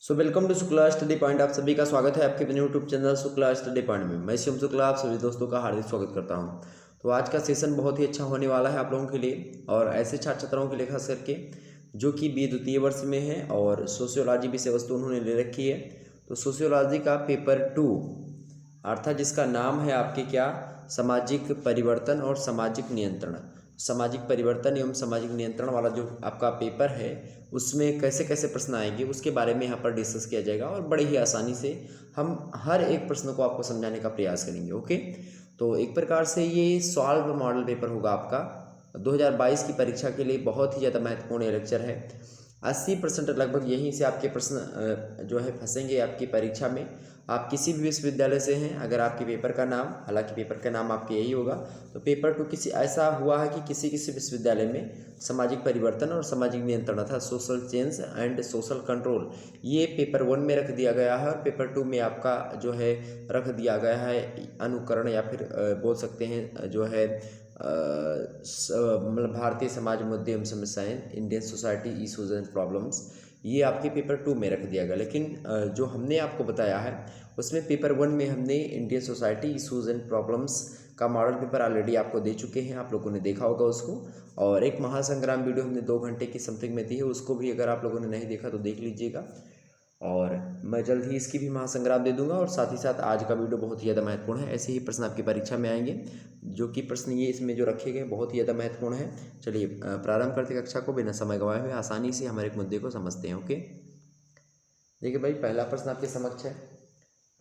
Welcome to Shukla study point. आप सभी का स्वागत है आपके अपने YouTube channel Shukla study point में। मैं शिवम शुक्ला आप सभी दोस्तों का हार्दिक स्वागत करता हूं। तो आज का सेशन बहुत ही अच्छा होने वाला है आप लोगों के लिए और ऐसे छात्र छात्राओं के लिए खास करके जो कि बी द्वितीय वर्ष में है और सोशियोलॉजी विषय वस्तु उन्होंने ले रखी है। तो सोशियोलॉजी का पेपर 2 अर्थात जिसका नाम है आपके क्या, सामाजिक परिवर्तन और सामाजिक नियंत्रण। सामाजिक परिवर्तन एवं सामाजिक नियंत्रण वाला जो आपका पेपर है उसमें कैसे कैसे प्रश्न आएंगे उसके बारे में यहाँ पर डिस्कस किया जाएगा और बड़े ही आसानी से हम हर एक प्रश्न को आपको समझाने का प्रयास करेंगे। ओके, तो एक प्रकार से ये सॉल्व मॉडल पेपर होगा आपका 2022 की परीक्षा के लिए। बहुत ही ज़्यादा महत्वपूर्ण ये लेक्चर है। 80% लगभग यहीं से आपके प्रश्न जो है फंसेंगे आपकी परीक्षा में। आप किसी भी विश्वविद्यालय से हैं, अगर आपके पेपर का नाम, हालांकि पेपर का नाम आपके यही होगा, तो पेपर 2 किसी ऐसा हुआ है कि किसी किसी विश्वविद्यालय में सामाजिक परिवर्तन और सामाजिक नियंत्रण था, social change and social control, ये पेपर 1 में रख दिया गया है और पेपर 2 में आपका जो है रख दिया गया है अनुकरण या फिर बोल सकते हैं जो है मतलब भारतीय समाज मुद्दे एवं समस्याएं, Indian society issues and problems, ये आपके पेपर 2 में रख दिया गया। लेकिन जो हमने आपको बताया है उसमें पेपर 1 में हमने Indian society issues and problems का मॉडल पेपर ऑलरेडी आपको दे चुके हैं, आप लोगों ने देखा होगा उसको। और एक महासंग्राम वीडियो हमने 2 घंटे की समथिंग में दी है, उसको भी अगर आप लोगों ने नहीं देखा तो देख लीजिएगा। और मैं जल्द ही इसकी भी महासंग्राम दे दूंगा। और साथ ही साथ आज का वीडियो बहुत ही ज़्यादा महत्वपूर्ण है। ऐसे ही प्रश्न आपकी परीक्षा में आएंगे, जो कि प्रश्न ये इसमें जो रखे गए बहुत ही ज़्यादा महत्वपूर्ण है। चलिए प्रारंभ करते कक्षा को बिना समय गंवाए हुए आसानी से हमारे एक मुद्दे को समझते हैं। ओके, देखिए भाई, पहला प्रश्न आपके समक्ष है।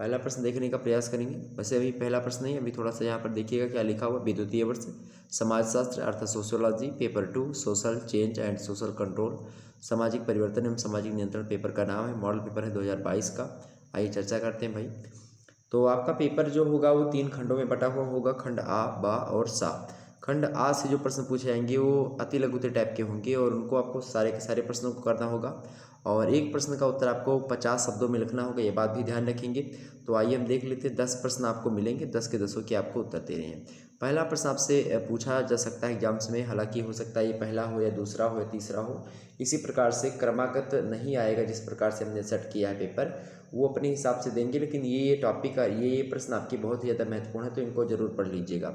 पहला प्रश्न देखने का प्रयास करेंगे। वैसे अभी पहला प्रश्न नहीं, अभी थोड़ा सा यहाँ पर देखिएगा क्या लिखा हुआ। द्वितीय वर्ष समाजशास्त्र अर्थात sociology, paper 2 social change and social control, सामाजिक परिवर्तन एवं सामाजिक नियंत्रण पेपर का नाम है। मॉडल पेपर है 2022 का। आइए चर्चा करते हैं भाई। तो आपका पेपर जो होगा वो 3 खंडों में बटा हुआ होगा, खंड आ, बा और सा। खंड आ से जो प्रश्न पूछे जाएंगे वो अति लघुते टाइप के होंगे और उनको आपको सारे के सारे प्रश्नों को करना होगा और एक प्रश्न का उत्तर आपको 50 शब्दों में लिखना होगा, ये बात भी ध्यान रखेंगे। तो आइए हम देख लेते हैं। 10 प्रश्न आपको मिलेंगे, 10 के 10 के आपको उत्तर देने हैं। पहला प्रश्न आपसे पूछा जा सकता है एग्जाम्स में, हालांकि हो सकता है ये पहला हो या दूसरा हो या तीसरा हो, इसी प्रकार से क्रमागत नहीं आएगा। जिस प्रकार से हमने सेट किया है पेपर वो अपने हिसाब से देंगे, लेकिन ये टॉपिक का ये प्रश्न आपके बहुत ही ज़्यादा महत्वपूर्ण है, तो इनको जरूर पढ़ लीजिएगा।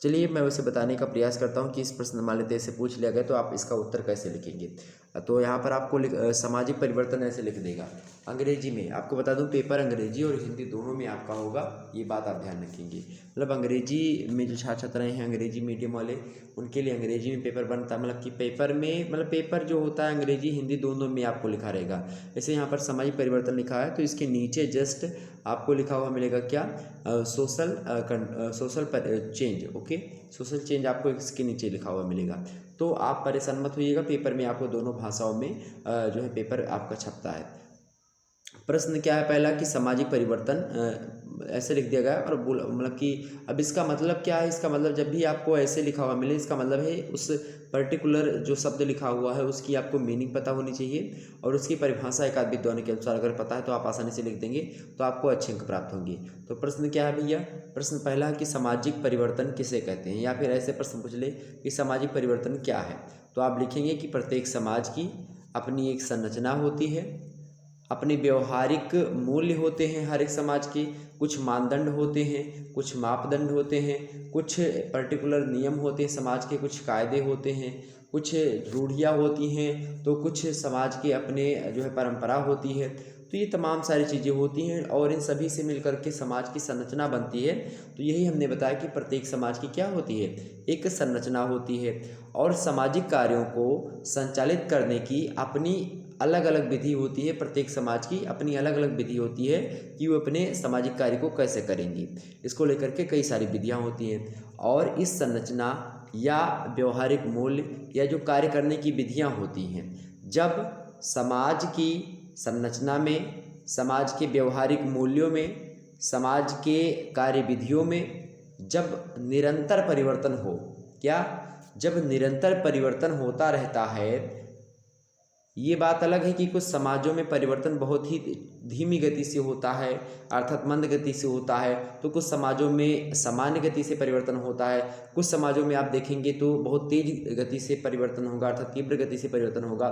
चलिए मैं उसे बताने का प्रयास करता हूँ कि इस प्रश्न मान लेते ऐसे पूछ लिया गया तो आप इसका उत्तर कैसे लिखेंगे। तो यहाँ पर आपको सामाजिक परिवर्तन ऐसे लिख देगा अंग्रेजी में। आपको बता दूं पेपर अंग्रेजी और हिंदी दोनों में आपका होगा, ये बात आप ध्यान रखेंगे। मतलब अंग्रेजी में जो छात्र छात्राएँ हैं अंग्रेजी मीडियम वाले, उनके लिए अंग्रेजी में पेपर बनता है। मतलब कि पेपर में मतलब पेपर जो होता है अंग्रेजी हिंदी दोनों में आपको लिखा रहेगा। जैसे यहाँ पर सामाजिक परिवर्तन लिखा है तो इसके नीचे जस्ट आपको लिखा हुआ मिलेगा क्या, social change. Okay, social change आपको इसके नीचे लिखा हुआ मिलेगा। तो आप परेशान मत होइएगा, पेपर में आपको दोनों भाषाओं में जो है पेपर आपका छपता है। प्रश्न क्या है पहला कि सामाजिक परिवर्तन ऐसे लिख दिया गया और मतलब कि अब इसका मतलब क्या है। इसका मतलब जब भी आपको ऐसे लिखा हुआ मिले इसका मतलब है उस पर्टिकुलर जो शब्द लिखा हुआ है उसकी आपको मीनिंग पता होनी चाहिए और उसकी परिभाषा एक आध विद्वान के अनुसार अगर पता है तो आप आसानी से लिख देंगे तो आपको अच्छे अंक प्राप्त होंगे। तो प्रश्न क्या है भैया, प्रश्न पहला है कि सामाजिक परिवर्तन किसे कहते हैं, या फिर ऐसे प्रश्न पूछ ले कि सामाजिक परिवर्तन क्या है। तो आप लिखेंगे कि प्रत्येक समाज की अपनी एक संरचना होती है, अपने व्यवहारिक मूल्य होते हैं हर एक समाज के, कुछ मानदंड होते हैं, कुछ मापदंड होते हैं, कुछ पर्टिकुलर नियम होते हैं समाज के, कुछ कायदे होते हैं, कुछ रूढ़ियाँ होती हैं, तो कुछ समाज के अपने जो है परंपरा होती है। तो ये तमाम सारी चीज़ें होती हैं और इन सभी से मिलकर के समाज की संरचना बनती है। तो यही हमने बताया कि प्रत्येक समाज की क्या होती है, एक संरचना होती है और सामाजिक कार्यों को संचालित करने की अपनी अलग अलग विधि होती है। प्रत्येक समाज की अपनी अलग अलग विधि होती है कि वो अपने सामाजिक कार्य को कैसे करेंगी। इसको लेकर के कई सारी विधियाँ होती हैं और इस संरचना या व्यवहारिक मूल्य या जो कार्य करने की विधियाँ होती हैं, जब समाज की संरचना में, समाज के व्यवहारिक मूल्यों में, समाज के कार्य विधियों में जब निरंतर परिवर्तन हो, क्या, जब निरंतर परिवर्तन होता रहता है। ये बात अलग है कि कुछ समाजों में परिवर्तन बहुत ही धीमी गति से होता है अर्थात मंद गति से होता है, तो कुछ समाजों में सामान्य गति से परिवर्तन होता है, कुछ समाजों में आप देखेंगे तो बहुत तेज गति से परिवर्तन होगा अर्थात तीव्र गति से परिवर्तन होगा।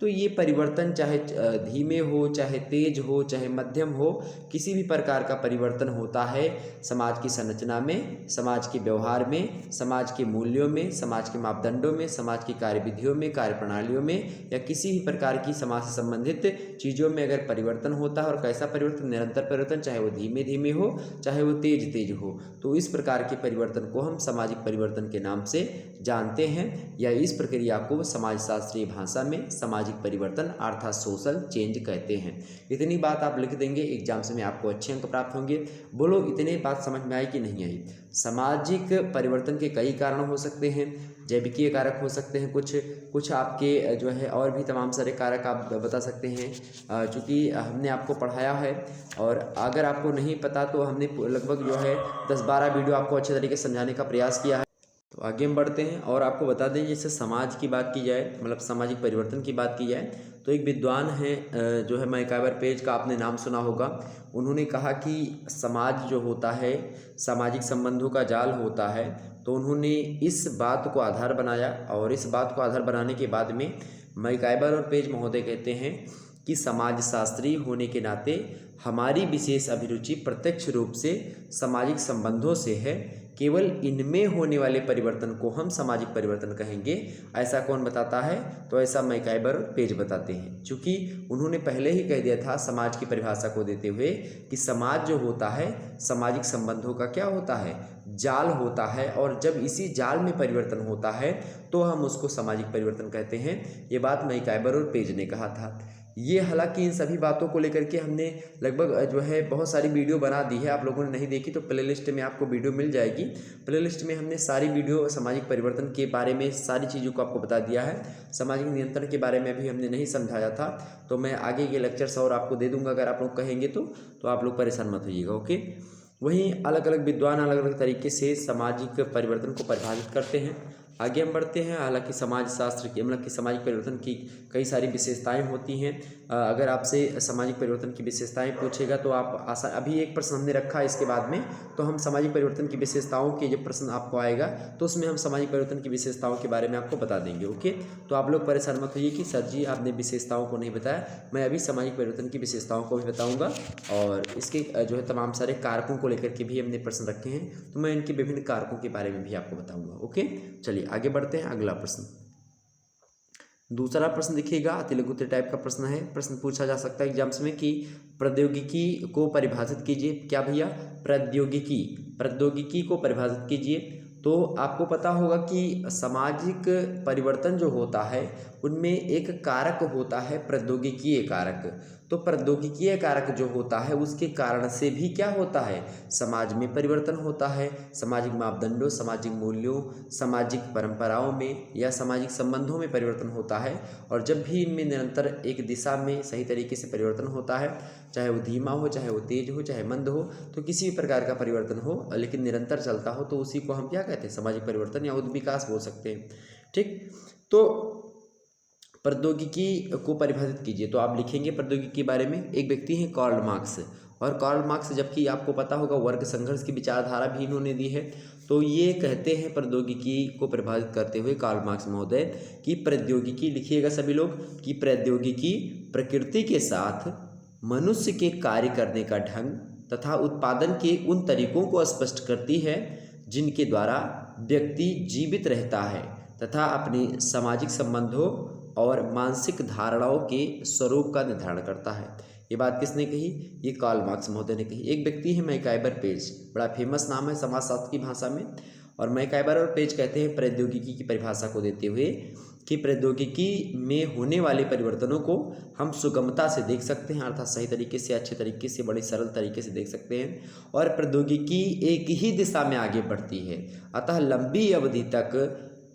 तो ये परिवर्तन चाहे धीमे हो, चाहे तेज हो, चाहे मध्यम हो, किसी भी प्रकार का परिवर्तन होता है समाज की संरचना में, समाज के व्यवहार में, समाज के मूल्यों में, समाज के मापदंडों में, समाज की कार्यविधियों में, कार्यप्रणालियों में, या किसी भी प्रकार की समाज से संबंधित चीज़ों में अगर परिवर्तन होता है, और कैसा परिवर्तन, निरंतर परिवर्तन, चाहे वो धीमे धीमे हो, चाहे वो तेज तेज हो, तो इस प्रकार के परिवर्तन को हम सामाजिक परिवर्तन के नाम से जानते हैं, या इस प्रक्रिया को समाजशास्त्रीय भाषा में सामाजिक परिवर्तन अर्थात सोशल चेंज कहते हैं। इतनी बात आप लिख देंगे, एग्जाम्स में आपको अच्छे अंक प्राप्त होंगे। बोलो इतने बात समझ में आई कि नहीं आई? सामाजिक परिवर्तन के कई कारण हो सकते हैं, जैविकीय कारक हो सकते हैं, कुछ आपके जो है और भी तमाम सारे कारक आप बता सकते हैं, चूँकि हमने आपको पढ़ाया है, और अगर आपको नहीं पता तो हमने लगभग जो है 10-12 वीडियो आपको अच्छे तरीके से समझाने का प्रयास किया है। तो आगे हम बढ़ते हैं, और आपको बता दें जैसे समाज की बात की जाए, मतलब सामाजिक परिवर्तन की बात की जाए, तो एक विद्वान है जो है मैकाइवर पेज का आपने नाम सुना होगा। उन्होंने कहा कि समाज जो होता है सामाजिक संबंधों का जाल होता है। तो उन्होंने इस बात को आधार बनाया, और इस बात को आधार बनाने के बाद में मैकाइवर और पेज महोदय कहते हैं कि समाजशास्त्री होने के नाते हमारी विशेष अभिरुचि प्रत्यक्ष रूप से सामाजिक संबंधों से है। केवल इनमें होने वाले परिवर्तन को हम सामाजिक परिवर्तन कहेंगे। ऐसा कौन बताता है? तो ऐसा मैकाइवर और पेज बताते हैं। चूँकि उन्होंने पहले ही कह दिया था समाज की परिभाषा को देते हुए कि समाज जो होता है सामाजिक संबंधों का क्या होता है? जाल होता है, और जब इसी जाल में परिवर्तन होता है तो हम उसको सामाजिक परिवर्तन कहते हैं। ये बात मैकाइवर और पेज ने कहा था। ये हालांकि इन सभी बातों को लेकर के हमने लगभग जो है बहुत सारी वीडियो बना दी है। आप लोगों ने नहीं देखी तो प्लेलिस्ट में आपको वीडियो मिल जाएगी। प्लेलिस्ट में हमने सारी वीडियो सामाजिक परिवर्तन के बारे में सारी चीज़ों को आपको बता दिया है। सामाजिक नियंत्रण के बारे में भी हमने नहीं समझाया था, तो मैं आगे के लेक्चर्स और आपको दे दूंगा अगर आप लोग कहेंगे तो आप लोग परेशान मत होइएगा। ओके, वहीं अलग अलग विद्वान अलग अलग तरीके से सामाजिक परिवर्तन को परिभाषित करते हैं। आगे हम बढ़ते हैं। हालांकि समाजशास्त्र की मतलब कि सामाजिक परिवर्तन की कई सारी विशेषताएं होती हैं। अगर आपसे सामाजिक परिवर्तन की विशेषताएं पूछेगा तो आप अभी एक प्रश्न हमने रखा है, इसके बाद में तो हम सामाजिक परिवर्तन की विशेषताओं के जब प्रश्न आपको आएगा तो उसमें हम सामाजिक परिवर्तन की विशेषताओं के बारे में आपको बता देंगे। ओके, तो आप लोग परेशान मत होइए कि सर जी आपने विशेषताओं को नहीं बताया। मैं अभी सामाजिक परिवर्तन की विशेषताओं को भी बताऊँगा, और इसके जो है तमाम सारे कारकों को लेकर के भी हमने प्रश्न रखे हैं, तो मैं इनके विभिन्न कारकों के बारे में भी आपको बताऊँगा। ओके, चलिए आगे बढ़ते हैं। अगला प्रश्न, दूसरा प्रश्न देखिएगा, अति लघुत्तर टाइप का प्रश्न है। प्रश्न पूछा जा सकता है एग्जाम्स में कि प्रौद्योगिकी को परिभाषित कीजिए। क्या भैया? प्रौद्योगिकी को परिभाषित कीजिए। तो आपको पता होगा कि सामाजिक परिवर्तन जो होता है उनमें एक कारक होता है प्रौद्योगिकीय कारक। तो प्रौद्योगिकीय कारक जो होता है उसके कारण से भी क्या होता है? समाज में परिवर्तन होता है। सामाजिक मापदंडों, सामाजिक मूल्यों, सामाजिक परंपराओं में या सामाजिक संबंधों में परिवर्तन होता है। और जब भी इनमें निरंतर एक दिशा में सही तरीके से परिवर्तन होता है, चाहे वो धीमा हो, चाहे वो तेज हो, चाहे मंद हो, तो किसी भी प्रकार का परिवर्तन हो लेकिन निरंतर चलता हो, तो उसी को हम क्या कहते हैं? सामाजिक परिवर्तन या उद्विकास बोल सकते हैं। ठीक, तो प्रौद्योगिकी को परिभाषित कीजिए। तो आप लिखेंगे प्रौद्योगिकी के बारे में। एक व्यक्ति हैं कार्ल मार्क्स, और कार्ल मार्क्स जबकि आपको पता होगा वर्ग संघर्ष की विचारधारा भी इन्होंने दी है। तो ये कहते हैं प्रौद्योगिकी को परिभाषित करते हुए कार्ल मार्क्स महोदय कि प्रौद्योगिकी, लिखिएगा सभी लोग, कि प्रौद्योगिकी प्रकृति के साथ मनुष्य के कार्य करने का ढंग तथा उत्पादन के उन तरीकों को स्पष्ट करती है जिनके द्वारा व्यक्ति जीवित रहता है तथा अपने सामाजिक संबंधों और मानसिक धारणाओं के स्वरूप का निर्धारण करता है। ये बात किसने कही? ये कार्ल मार्क्स महोदय ने कही। एक व्यक्ति है मैकाइवर पेज, बड़ा फेमस नाम है समाजशास्त्र की भाषा में, और मैकाइवर और पेज कहते हैं प्रौद्योगिकी की परिभाषा को देते हुए कि प्रौद्योगिकी में होने वाले परिवर्तनों को हम सुगमता से देख सकते हैं, अर्थात सही तरीके से, अच्छे तरीके से, बड़ी सरल तरीके से देख सकते हैं। और प्रौद्योगिकी एक ही दिशा में आगे बढ़ती है, अतः लंबी अवधि तक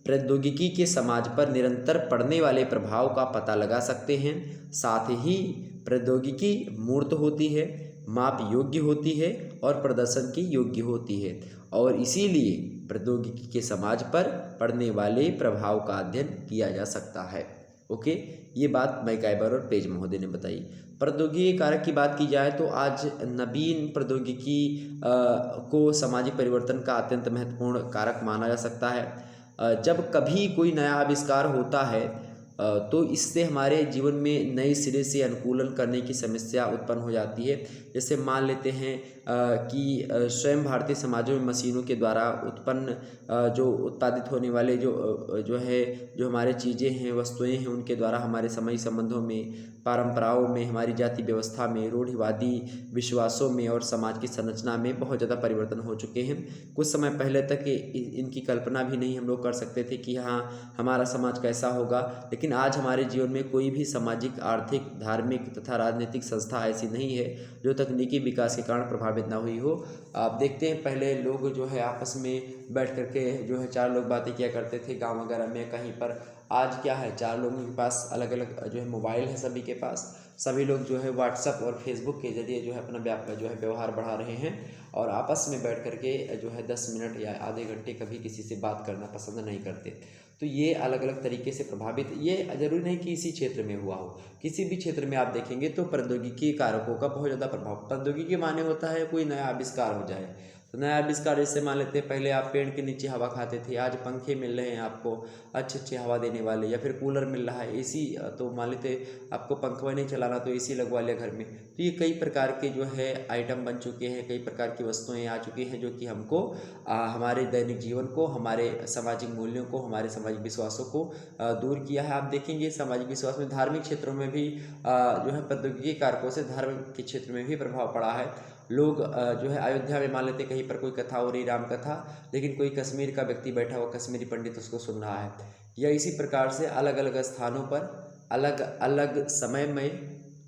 प्रौद्योगिकी के समाज पर निरंतर पड़ने वाले प्रभाव का पता लगा सकते हैं। साथ ही प्रौद्योगिकी मूर्त होती है, माप योग्य होती है और प्रदर्शन की योग्य होती है, और इसीलिए प्रौद्योगिकी के समाज पर पड़ने वाले प्रभाव का अध्ययन किया जा सकता है। ओके, ये बात मैकाइवर और पेज महोदय ने बताई। प्रौद्योगिकी कारक की बात की जाए तो आज नवीन प्रौद्योगिकी को सामाजिक परिवर्तन का अत्यंत महत्वपूर्ण कारक माना जा सकता है। जब कभी कोई नया आविष्कार होता है तो इससे हमारे जीवन में नए सिरे से अनुकूलन करने की समस्या उत्पन्न हो जाती है। जैसे मान लेते हैं कि स्वयं भारतीय समाजों में मशीनों के द्वारा उत्पन्न जो उत्पादित होने वाले जो हमारे चीज़ें हैं, वस्तुएं हैं, उनके द्वारा हमारे सामाजिक संबंधों में, परंपराओं में, हमारी जाति व्यवस्था में, रूढ़िवादी विश्वासों में और समाज की संरचना में बहुत ज़्यादा परिवर्तन हो चुके हैं। कुछ समय पहले तक इनकी कल्पना भी नहीं हम लोग कर सकते थे कि हाँ हमारा समाज कैसा होगा, लेकिन आज हमारे जीवन में कोई भी सामाजिक, आर्थिक, धार्मिक तथा राजनीतिक संस्था ऐसी नहीं है जो तकनीकी विकास के कारण प्रभावित ना हुई हो। आप देखते हैं पहले लोग जो है आपस में बैठ करके जो है चार लोग बातें किया करते थे गाँव वगैरह में कहीं पर। आज क्या है, चार लोगों के पास अलग अलग जो है मोबाइल है, सभी के पास, सभी लोग जो है व्हाट्सएप और फेसबुक के जरिए जो है अपना व्यवहार बढ़ा रहे हैं और आपस में बैठ करके जो है 10 मिनट या आधे घंटे कभी किसी से बात करना पसंद नहीं करते। तो ये अलग अलग तरीके से प्रभावित, ये जरूरी नहीं कि इसी क्षेत्र में हुआ हो, किसी भी क्षेत्र में आप देखेंगे तो प्रौद्योगिकी कारकों का बहुत ज़्यादा प्रभाव। प्रौद्योगिकी माने होता है कोई नया आविष्कार हो जाए। तो नया आविष्कार जैसे मान लेते हैं पहले आप पेड़ के नीचे हवा खाते थे, आज पंखे मिल रहे हैं आपको अच्छे हवा देने वाले, या फिर कूलर मिल रहा है, एसी, तो मान लेते आपको पंखा नहीं चलाना तो एसी लगवा लिया घर में। तो ये कई प्रकार के जो है आइटम बन चुके हैं, कई प्रकार की वस्तुएं आ चुकी हैं जो कि हमको हमारे दैनिक जीवन को, हमारे सामाजिक मूल्यों को, हमारे सामाजिक विश्वासों को दूर किया है। आप देखेंगे सामाजिक विश्वास में धार्मिक क्षेत्रों में भी जो है प्रौद्योगिकी कारकों से धार्मिक के क्षेत्र में भी प्रभाव पड़ा है। लोग जो है अयोध्या में मान लेते कहीं पर कोई कथा हो रही, राम कथा, लेकिन कोई कश्मीर का व्यक्ति बैठा हुआ, कश्मीरी पंडित उसको सुन रहा है। या इसी प्रकार से अलग अलग स्थानों पर अलग अलग समय में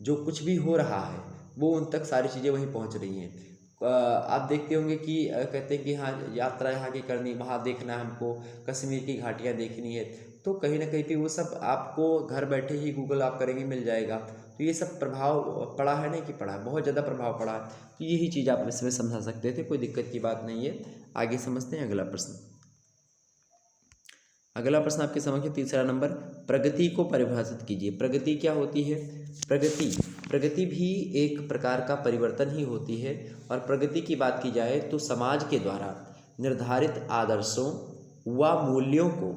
जो कुछ भी हो रहा है वो उन तक सारी चीज़ें वहीं पहुंच रही हैं। आप देखते होंगे कि कहते हैं कि हाँ यात्रा यहाँ की करनी, वहाँ देखना है हमको, कश्मीर की घाटियाँ देखनी है, तो कहीं ना कहीं पे वो सब आपको घर बैठे ही गूगल आप करेंगे मिल जाएगा। तो ये सब प्रभाव पड़ा है, नहीं कि पड़ा है, बहुत ज़्यादा प्रभाव पड़ा है। तो यही चीज़ आप इसमें समझा सकते थे, कोई दिक्कत की बात नहीं है। आगे समझते हैं अगला प्रश्न। अगला प्रश्न आपके समक्ष है 3रा नंबर, प्रगति को परिभाषित कीजिए। प्रगति क्या होती है? प्रगति भी एक प्रकार का परिवर्तन ही होती है। और प्रगति की बात की जाए तो समाज के द्वारा निर्धारित आदर्शों व मूल्यों को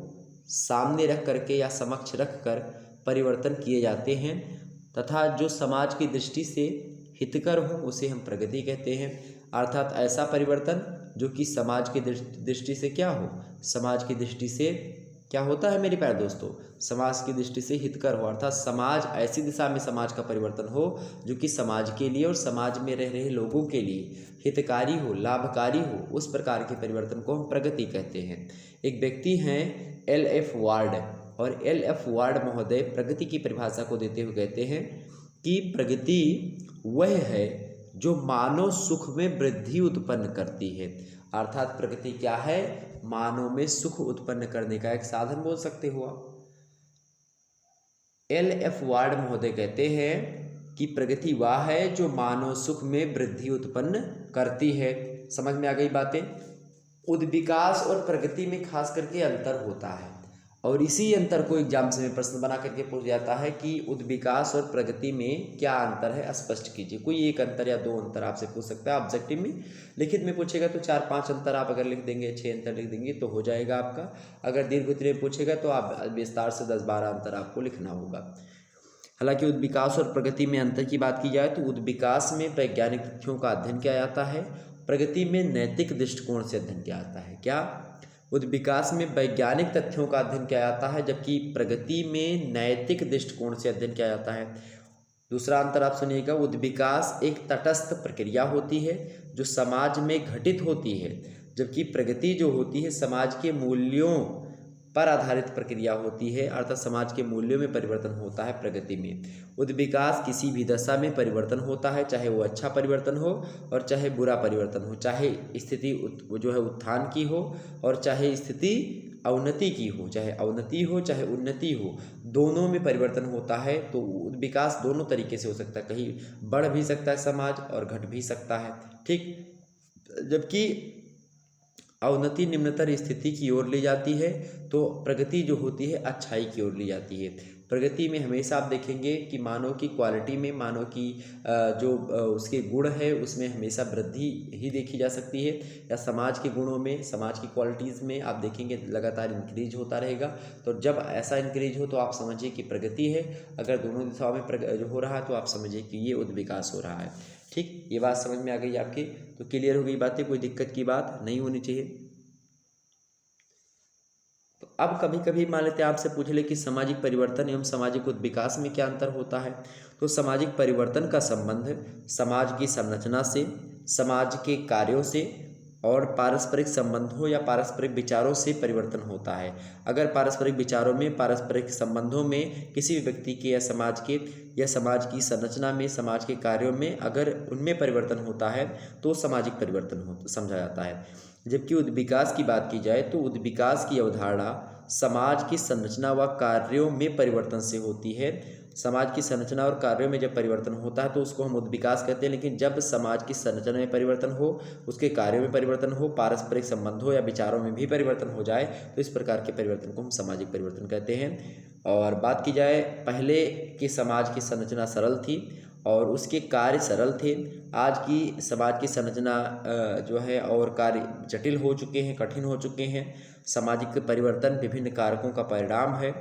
सामने रख करके या समक्ष रख कर परिवर्तन किए जाते हैं तथा जो समाज की दृष्टि से हितकर हो उसे हम प्रगति कहते हैं। अर्थात ऐसा परिवर्तन जो कि समाज की दृष्टि से क्या हो, समाज की दृष्टि से क्या होता है मेरे प्यारे दोस्तों, समाज की दृष्टि से हितकर हो। अर्थात समाज ऐसी दिशा में समाज का परिवर्तन हो जो कि समाज के लिए और समाज में रह रहे लोगों के लिए हितकारी हो, लाभकारी हो, उस प्रकार के परिवर्तन को हम प्रगति कहते हैं। एक व्यक्ति हैं LF वार्ड, और LF वार्ड महोदय प्रगति की परिभाषा को देते हुए कहते हैं कि प्रगति वह है जो मानव सुख में वृद्धि उत्पन्न करती है। अर्थात प्रगति क्या है? मानव में सुख उत्पन्न करने का एक साधन बोल सकते हो आप। LF वार्ड महोदय कहते हैं कि प्रगति वह है जो मानव सुख में वृद्धि उत्पन्न करती है। समझ में आ गई बातें? उद्विकास और प्रगति में खास करके अंतर होता है, और इसी अंतर को एग्जाम्स में प्रश्न बना करके पूछ जाता है कि उद्विकास और प्रगति में क्या अंतर है, स्पष्ट कीजिए। कोई एक अंतर या दो अंतर आपसे पूछ सकता है ऑब्जेक्टिव में। लिखित में पूछेगा तो 4-5 अंतर आप अगर लिख देंगे, 6 अंतर लिख देंगे तो हो जाएगा आपका। अगर दीर्घ उत्तरीय में पूछेगा तो आप विस्तार से 10-12 अंतर आपको लिखना होगा। हालांकि उद्विकास और प्रगति में अंतर की बात की जाए तो उद्विकास में वैज्ञानिक तथ्यों का अध्ययन किया जाता है, प्रगति में नैतिक दृष्टिकोण से अध्ययन किया जाता है। क्या? उद्विकास में वैज्ञानिक तथ्यों का अध्ययन किया जाता है, जबकि प्रगति में नैतिक दृष्टिकोण से अध्ययन किया जाता है। दूसरा अंतर आप सुनिएगा, उद्विकास एक तटस्थ प्रक्रिया होती है जो समाज में घटित होती है, जबकि प्रगति जो होती है समाज के मूल्यों पर आधारित प्रक्रिया होती है। अर्थात समाज के मूल्यों में परिवर्तन होता है प्रगति में। उद्विकास किसी भी दशा में परिवर्तन होता है, चाहे वो अच्छा परिवर्तन हो और चाहे बुरा परिवर्तन हो, चाहे स्थिति जो है उत्थान की हो और चाहे स्थिति अवनति की हो, चाहे अवनति हो चाहे उन्नति हो, दोनों में परिवर्तन होता है। तो विकास दोनों तरीके से हो सकता है, कहीं बढ़ भी सकता है समाज और घट भी सकता है, ठीक। जबकि अवनति निम्नतर स्थिति की ओर ले जाती है, तो प्रगति जो होती है अच्छाई की ओर ले जाती है। प्रगति में हमेशा आप देखेंगे कि मानव की क्वालिटी में, मानव की जो उसके गुण है उसमें हमेशा वृद्धि ही देखी जा सकती है, या समाज के गुणों में, समाज की क्वालिटीज़ में आप देखेंगे लगातार इंक्रीज होता रहेगा। तो जब ऐसा इंक्रीज हो तो आप समझिए कि प्रगति है, अगर दोनों दिशाओं में जो हो रहा है तो आप समझिए कि ये उद्विकास हो रहा है। ठीक, ये बात समझ में आ गई आपकी? तो क्लियर हो गई बातें, कोई दिक्कत की बात नहीं होनी चाहिए। तो अब कभी कभी मान लेते हैं आपसे पूछ ले कि सामाजिक परिवर्तन एवं सामाजिक उद्विकास में क्या अंतर होता है। तो सामाजिक परिवर्तन का संबंध समाज की संरचना से, समाज के कार्यों से और पारस्परिक संबंधों या पारस्परिक विचारों से परिवर्तन होता है। अगर पारस्परिक विचारों में, पारस्परिक संबंधों में, किसी भी व्यक्ति के या समाज के या समाज की संरचना में, समाज के कार्यों में अगर उनमें परिवर्तन होता है तो सामाजिक परिवर्तन हो समझा जाता है। जबकि उद्विकास की बात की जाए तो उद्विकास की अवधारणा समाज की संरचना व कार्यों में परिवर्तन से होती है। समाज की संरचना और कार्यों में जब परिवर्तन होता है तो उसको हम उद्विकास कहते हैं, लेकिन जब समाज की संरचना में परिवर्तन हो, उसके कार्यों में परिवर्तन हो, पारस्परिक संबंधों या विचारों में भी परिवर्तन हो जाए तो इस प्रकार के परिवर्तन को हम सामाजिक परिवर्तन कहते हैं। और बात की जाए पहले के समाज की संरचना सरल थी और उसके कार्य सरल थे। आज की समाज की संरचना जो है और कार्य जटिल हो चुके हैं, कठिन हो चुके हैं। सामाजिक परिवर्तन विभिन्न कारकों का परिणाम है,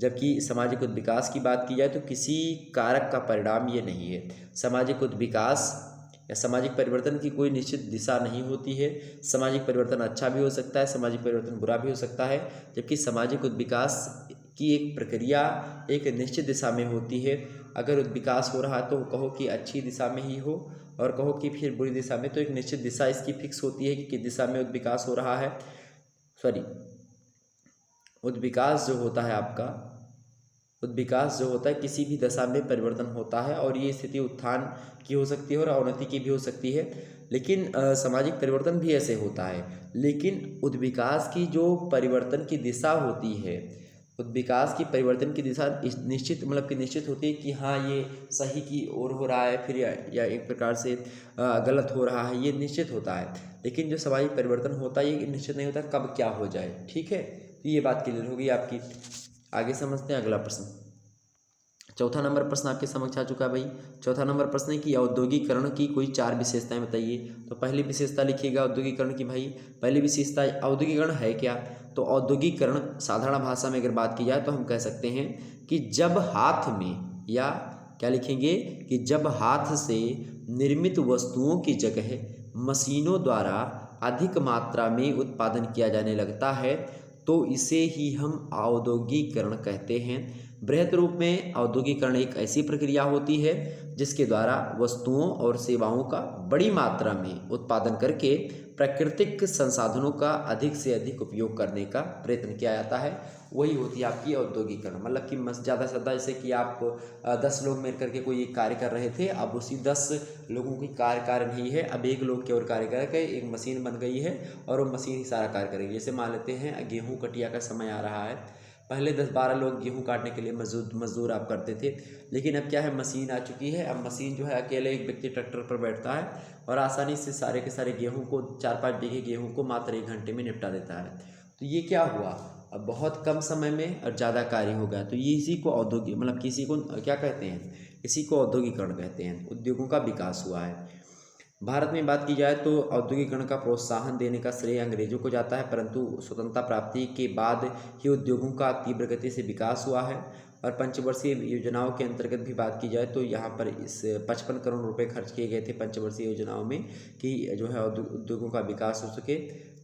जबकि सामाजिक उद्विकास की बात की जाए तो किसी कारक का परिणाम ये नहीं है। सामाजिक उद्विकास या सामाजिक परिवर्तन की कोई निश्चित दिशा नहीं होती है। सामाजिक परिवर्तन अच्छा भी हो सकता है, सामाजिक परिवर्तन बुरा भी हो सकता है, जबकि सामाजिक उद्विकास की एक प्रक्रिया एक निश्चित दिशा में होती है। अगर उद्विकास हो रहा है तो कहो कि अच्छी दिशा में ही हो, और कहो कि फिर बुरी दिशा में, तो एक निश्चित दिशा इसकी फिक्स होती है कि किस दिशा में उद्विकास हो रहा है। उद्विकास जो होता है आपका, उद्विकास जो होता है किसी भी दशा में परिवर्तन होता है और ये स्थिति उत्थान की हो सकती है और अवनति की भी हो सकती है। लेकिन सामाजिक परिवर्तन भी ऐसे होता है, लेकिन उद्विकास की जो परिवर्तन की दिशा होती है, उद्विकास की परिवर्तन की दिशा निश्चित मतलब कि निश्चित होती है कि हाँ ये सही की ओर हो रहा है, फिर या एक प्रकार से गलत हो रहा है, ये निश्चित होता है। लेकिन जो सामाजिक परिवर्तन होता है ये निश्चित नहीं होता कब क्या हो जाए। ठीक है, तो ये बात क्लियर होगी आपकी। आगे समझते हैं अगला प्रश्न। चौथा नंबर प्रश्न आपके समक्ष आ चुका है भाई। चौथा नंबर प्रश्न है कि औद्योगिकरण की कोई 4 विशेषताएं बताइए। तो पहली विशेषता लिखिएगा औद्योगिकरण की भाई। पहली विशेषता औद्योगिकरण है क्या? तो औद्योगिकरण साधारण भाषा में अगर बात की जाए तो हम कह सकते हैं कि जब हाथ में, या क्या लिखेंगे कि जब हाथ से निर्मित वस्तुओं की जगह मशीनों द्वारा अधिक मात्रा में उत्पादन किया जाने लगता है तो इसे ही हम औद्योगिकरण कहते हैं। बृहत रूप में औद्योगिकरण एक ऐसी प्रक्रिया होती है जिसके द्वारा वस्तुओं और सेवाओं का बड़ी मात्रा में उत्पादन करके प्राकृतिक संसाधनों का अधिक से अधिक उपयोग करने का प्रयत्न किया जाता है। वही होती है आपकी औद्योगिकरण। मतलब कि ज़्यादा से ज़्यादा जैसे कि आप 10 लोग मिल करके कोई एक कार्य कर रहे थे, अब उसी 10 लोगों की कार्य नहीं है, अब एक लोग की और कार्य करके एक मशीन बन गई है और वो मशीन ही सारा कार्य करेगी। जैसे मान लेते हैं गेहूँ कटिया का समय आ रहा है, पहले 10-12 लोग गेहूं काटने के लिए मजदूर आप करते थे, लेकिन अब क्या है मशीन आ चुकी है। अब मशीन जो है अकेले एक व्यक्ति ट्रैक्टर पर बैठता है और आसानी से सारे के सारे गेहूं को 4-5 बीघे गेहूं को मात्र 1 घंटे में निपटा देता है। तो ये क्या हुआ, अब बहुत कम समय में और ज़्यादा कार्य हो गया। तो ये इसी को औद्योगिक मतलब किसी को क्या कहते हैं, इसी को औद्योगिकरण कहते हैं। उद्योगों का विकास हुआ है। भारत में बात की जाए तो औद्योगिकरण का प्रोत्साहन देने का श्रेय अंग्रेजों को जाता है, परंतु स्वतंत्रता प्राप्ति के बाद ही उद्योगों का तीव्र गति से विकास हुआ है। और पंचवर्षीय योजनाओं के अंतर्गत भी बात की जाए तो यहाँ पर इस 55 करोड़ रुपए खर्च किए गए थे पंचवर्षीय योजनाओं में कि जो है उद्योगों का विकास हो सके।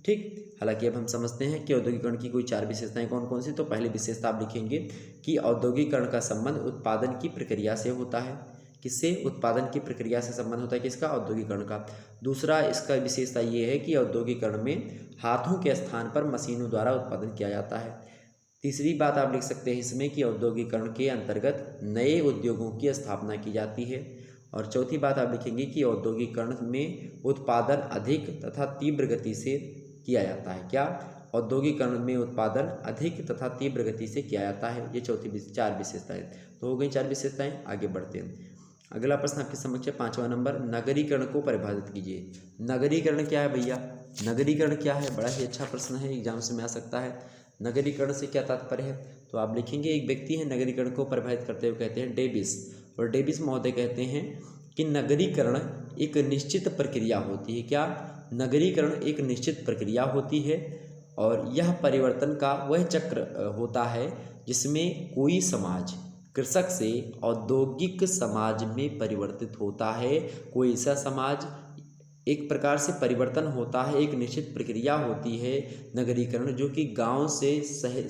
ठीक, हालांकि अब हम समझते हैं कि औद्योगिकरण की कोई 4 विशेषताएं कौन कौन सी। तो पहली विशेषता आप लिखेंगे कि औद्योगिकरण का संबंध उत्पादन की प्रक्रिया से होता है। किससे? उत्पादन की प्रक्रिया से संबंध होता है किसका? औद्योगिकरण का। दूसरा इसका विशेषता ये है कि औद्योगिकरण में हाथों के स्थान पर मशीनों द्वारा उत्पादन किया जाता है। तीसरी बात आप लिख सकते हैं इसमें कि औद्योगिकरण के अंतर्गत नए उद्योगों की स्थापना की जाती है। और चौथी बात आप लिखेंगे कि औद्योगिकरण में उत्पादन अधिक तथा तीव्र गति से किया जाता है। क्या? औद्योगिकरण में उत्पादन अधिक तथा तीव्र गति से किया जाता है। ये चौथी 4 विशेषताएं तो हो गई 4 विशेषताएं। आगे बढ़ते हैं। अगला प्रश्न आपके समक्ष है 5वां नंबर, नगरीकरण को परिभाषित कीजिए। नगरीकरण क्या है भैया? नगरीकरण क्या है? बड़ा ही अच्छा प्रश्न है, एग्जाम से में आ सकता है। नगरीकरण से क्या तात्पर्य है? तो आप लिखेंगे एक व्यक्ति है नगरीकरण को परिभाषित करते हुए कहते हैं डेविस, और डेविस महोदय कहते हैं कि नगरीकरण एक निश्चित प्रक्रिया होती है। क्या? नगरीकरण एक निश्चित प्रक्रिया होती है और यह परिवर्तन का वह चक्र होता है जिसमें कोई समाज कृषक से औद्योगिक समाज में परिवर्तित होता है। कोई ऐसा समाज एक प्रकार से परिवर्तन होता है, एक निश्चित प्रक्रिया होती है नगरीकरण, जो कि गांव से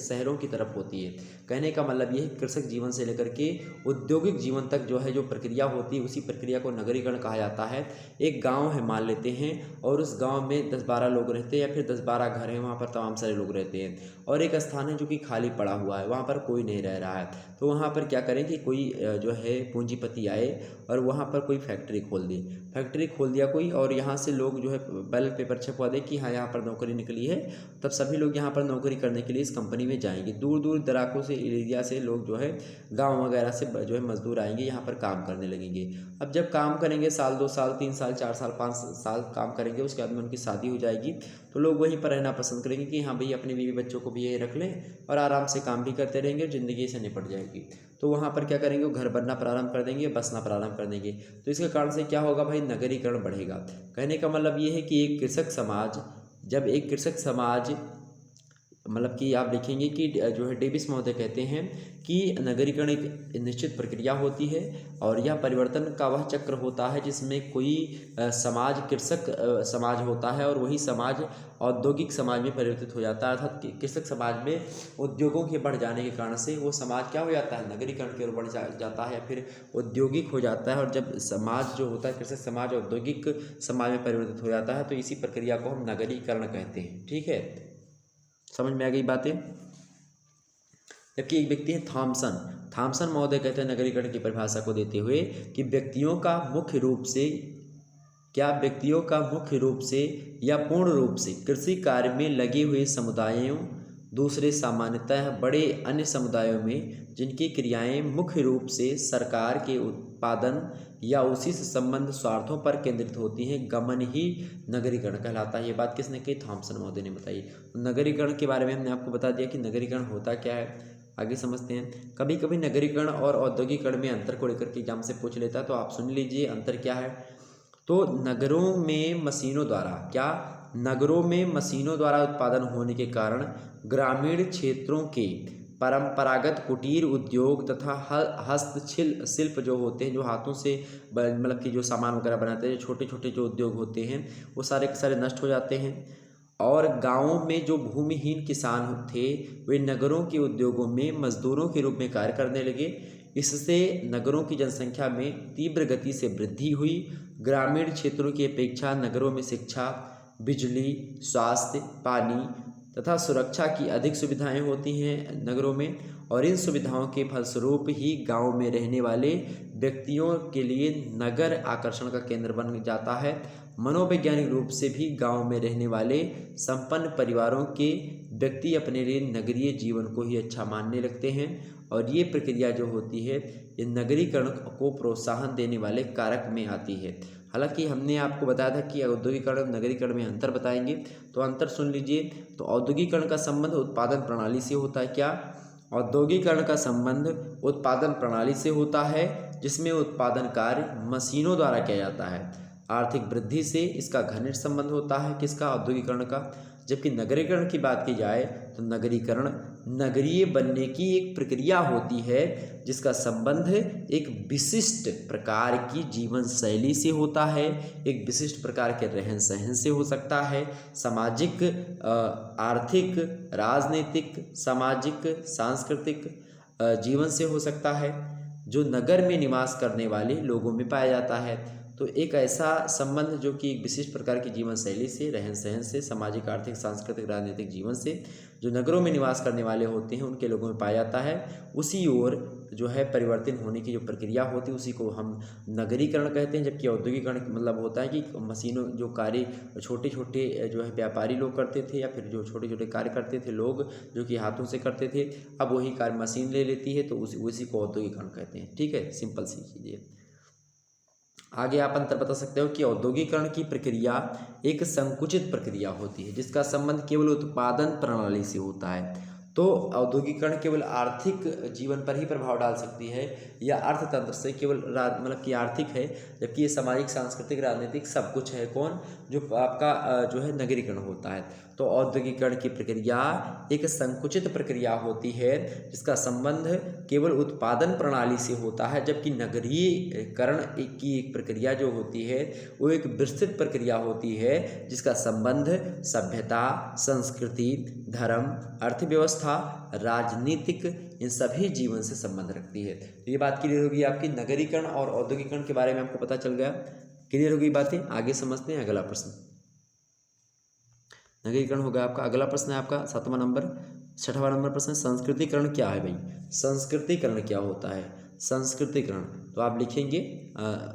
शहरों की तरफ होती है। कहने का मतलब ये है कृषक जीवन से लेकर के औद्योगिक जीवन तक जो है जो प्रक्रिया होती है उसी प्रक्रिया को नगरीकरण कहा जाता है। एक गांव है मान लेते हैं और उस गांव में 10-12 लोग रहते हैं या फिर 10-12 घर हैं, वहाँ पर तमाम सारे लोग रहते हैं और एक स्थान है जो कि खाली पड़ा हुआ है, वहाँ पर कोई नहीं रह रहा है। तो वहाँ पर क्या करें कि कोई जो है पूंजीपति आए और वहाँ पर कोई फैक्ट्री खोल दी, फैक्ट्री खोल दिया कोई, और यहाँ से लोग जो है बैलेट पेपर छपवा दे कि हाँ यहाँ पर नौकरी निकली है, तब सभी लोग यहाँ पर नौकरी करने के लिए इस कंपनी में जाएंगे। दूर दूर दराकों से एरिया से लोग जो है गांव वगैरह से जो है मजदूर आएंगे, यहाँ पर काम करने लगेंगे। अब जब काम करेंगे साल 2 साल 3 साल 4 साल 5 साल काम करेंगे, उसके बाद में उनकी शादी हो जाएगी तो लोग वहीं पर रहना पसंद करेंगे कि हाँ भाई अपने बीवी बच्चों को भी यही रख लें और आराम से काम भी करते रहेंगे, ज़िंदगी से निपट जाएगी। तो वहाँ पर क्या करेंगे, वो घर बनना प्रारंभ कर देंगे, बसना प्रारंभ कर देंगे। तो इसके कारण से क्या होगा भाई, नगरीकरण बढ़ेगा। कहने का मतलब ये है कि एक कृषक समाज, जब एक कृषक समाज मतलब कि आप देखेंगे कि जो है डेविस महोदय कहते हैं कि नगरीकरण एक निश्चित प्रक्रिया होती है और यह परिवर्तन का वह चक्र होता है जिसमें कोई समाज कृषक समाज होता है और वही समाज औद्योगिक समाज में परिवर्तित हो जाता है। अर्थात कृषक समाज में उद्योगों के बढ़ जाने के कारण से वो समाज क्या हो जाता है, नगरीकरण की ओर बढ़ जाता है या फिर औद्योगिक हो जाता है। और जब समाज जो होता है कृषक समाज औद्योगिक समाज में परिवर्तित हो जाता है तो इसी प्रक्रिया को हम नगरीकरण कहते हैं। ठीक है, समझ में आ गई बातें। जबकि एक व्यक्ति है थॉमसन महोदय कहते हैं नगरीकरण की परिभाषा को देते हुए कि व्यक्तियों का मुख्य रूप से या पूर्ण रूप से कृषि कार्य में लगे हुए समुदायों, दूसरे सामान्यतः बड़े अन्य समुदायों में जिनकी क्रियाएं मुख्य रूप से सरकार के उत्पादन या उसी से संबंध स्वार्थों पर केंद्रित होती हैं, गमन ही नगरीकरण कहलाता है। ये बात किसने कही, थॉमसन महोदय ने बताई। नगरीकरण के बारे में हमने आपको बता दिया कि नगरीकरण होता क्या है, आगे समझते हैं। कभी कभी नगरीकरण और औद्योगिकरण में अंतर को लेकर के एग्जाम से पूछ लेता है, तो आप सुन लीजिए अंतर क्या है। तो नगरों में मशीनों द्वारा उत्पादन होने के कारण ग्रामीण क्षेत्रों के परंपरागत कुटीर उद्योग तथा हस्तशिल्प जो होते हैं, जो हाथों से मतलब कि जो सामान वगैरह बनाते हैं, छोटे छोटे जो उद्योग होते हैं वो सारे के सारे नष्ट हो जाते हैं। और गांवों में जो भूमिहीन किसान थे वे नगरों के उद्योगों में मजदूरों के रूप में कार्य करने लगे। इससे नगरों की जनसंख्या में तीव्र गति से वृद्धि हुई। ग्रामीण क्षेत्रों की अपेक्षा नगरों में शिक्षा, बिजली, स्वास्थ्य, पानी तथा सुरक्षा की अधिक सुविधाएं होती हैं नगरों में, और इन सुविधाओं के फलस्वरूप ही गांव में रहने वाले व्यक्तियों के लिए नगर आकर्षण का केंद्र बन जाता है। मनोवैज्ञानिक रूप से भी गांव में रहने वाले संपन्न परिवारों के व्यक्ति अपने लिए नगरीय जीवन को ही अच्छा मानने लगते हैं, और ये प्रक्रिया जो होती है ये नगरीकरण को प्रोत्साहन देने वाले कारक में आती है। हालांकि हमने आपको बताया था कि औद्योगिकरण और नगरीकरण में अंतर बताएंगे, तो अंतर सुन लीजिए। तो औद्योगिकरण का संबंध उत्पादन प्रणाली से होता है। क्या? औद्योगिकरण का संबंध उत्पादन प्रणाली से होता है जिसमें उत्पादन कार्य मशीनों द्वारा किया जाता है। आर्थिक वृद्धि से इसका घनिष्ठ संबंध होता है, किसका? औद्योगिकरण का। जबकि नगरीकरण की बात की जाए तो नगरीकरण नगरीय बनने की एक प्रक्रिया होती है जिसका संबंध एक विशिष्ट प्रकार की जीवन शैली से होता है, एक विशिष्ट प्रकार के रहन सहन से हो सकता है, सामाजिक, आर्थिक, राजनीतिक, सामाजिक, सांस्कृतिक जीवन से हो सकता है जो नगर में निवास करने वाले लोगों में पाया जाता है। तो एक ऐसा संबंध जो कि एक विशिष्ट प्रकार की जीवन शैली से, रहन सहन से, सामाजिक, आर्थिक, सांस्कृतिक, राजनीतिक जीवन से जो नगरों में निवास करने वाले होते हैं उनके लोगों में पाया जाता है, उसी ओर जो है परिवर्तन होने की जो प्रक्रिया होती है उसी को हम नगरीकरण कहते हैं। जबकि औद्योगिकरण मतलब होता है कि मशीनों जो कार्य छोटे छोटे जो है व्यापारी लोग करते थे या फिर जो छोटे छोटे कार्य करते थे लोग जो कि हाथों से करते थे, अब वही कार्य मशीन ले लेती है, तो उसी को औद्योगिकरण कहते हैं। ठीक है, सिंपल सी चीज़ है। आगे आप अंतर बता सकते हो कि औद्योगिकरण की प्रक्रिया एक संकुचित प्रक्रिया होती है जिसका संबंध केवल उत्पादन प्रणाली से होता है। तो औद्योगिकरण केवल आर्थिक जीवन पर ही प्रभाव डाल सकती है या अर्थतंत्र से केवल मतलब कि आर्थिक है, जबकि ये सामाजिक, सांस्कृतिक, राजनीतिक सब कुछ है। कौन? जो आपका जो है नगरीकरण होता है। तो औद्योगिकरण की प्रक्रिया एक संकुचित प्रक्रिया होती है जिसका संबंध केवल उत्पादन प्रणाली से होता है, जबकि नगरीकरण की एक प्रक्रिया जो होती है वो एक विस्तृत प्रक्रिया होती है जिसका संबंध सभ्यता, संस्कृति, धर्म, अर्थव्यवस्था, राजनीतिक, इन सभी जीवन से संबंध रखती है। तो ये बात क्लियर होगी आपकी। नगरीकरण और औद्योगिकरण के बारे में आपको पता चल गया, क्लियर होगी बातें। आगे समझते हैं अगला प्रश्न। नगरीकरण हो गया आपका। अगला प्रश्न है आपका 7वां नंबर, 6वां नंबर प्रश्न, संस्कृतिकरण क्या है भाई? संस्कृतिकरण क्या होता है? संस्कृतिकरण तो आप लिखेंगे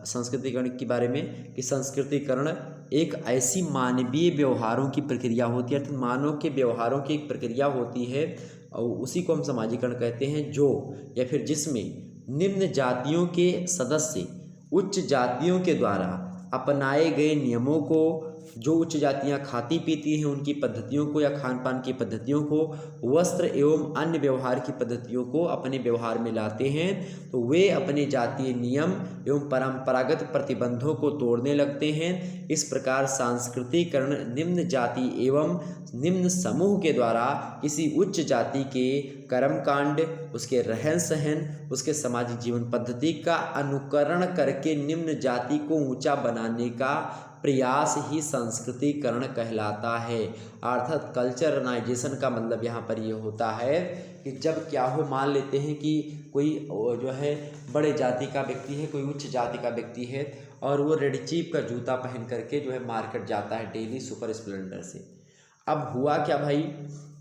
संस्कृतिकरण के बारे में कि संस्कृतिकरण एक ऐसी मानवीय व्यवहारों की प्रक्रिया होती है, अर्थात मानव के व्यवहारों की एक प्रक्रिया होती है और उसी को हम समाजीकरण कहते हैं, जो या फिर जिसमें निम्न जातियों के सदस्य उच्च जातियों के द्वारा अपनाए गए नियमों को, जो उच्च जातियां खाती पीती हैं उनकी पद्धतियों को या खान पान की पद्धतियों को, वस्त्र एवं अन्य व्यवहार की पद्धतियों को अपने व्यवहार में लाते हैं, तो वे अपने जातीय नियम एवं परंपरागत प्रतिबंधों को तोड़ने लगते हैं। इस प्रकार सांस्कृतिकरण निम्न जाति एवं निम्न समूह के द्वारा किसी उच्च जाति के कर्मकांड, उसके रहन सहन, उसके सामाजिक जीवन पद्धति का अनुकरण करके निम्न जाति को ऊंचा बनाने का प्रयास ही संस्कृतिकरण कहलाता है। अर्थात कल्चरनाइजेशन का मतलब यहाँ पर ये होता है कि जब क्या हो, मान लेते हैं कि कोई जो है बड़े जाति का व्यक्ति है, कोई उच्च जाति का व्यक्ति है और वो रेड चीफ का जूता पहन करके जो है मार्केट जाता है डेली सुपर स्प्लेंडर से। अब हुआ क्या भाई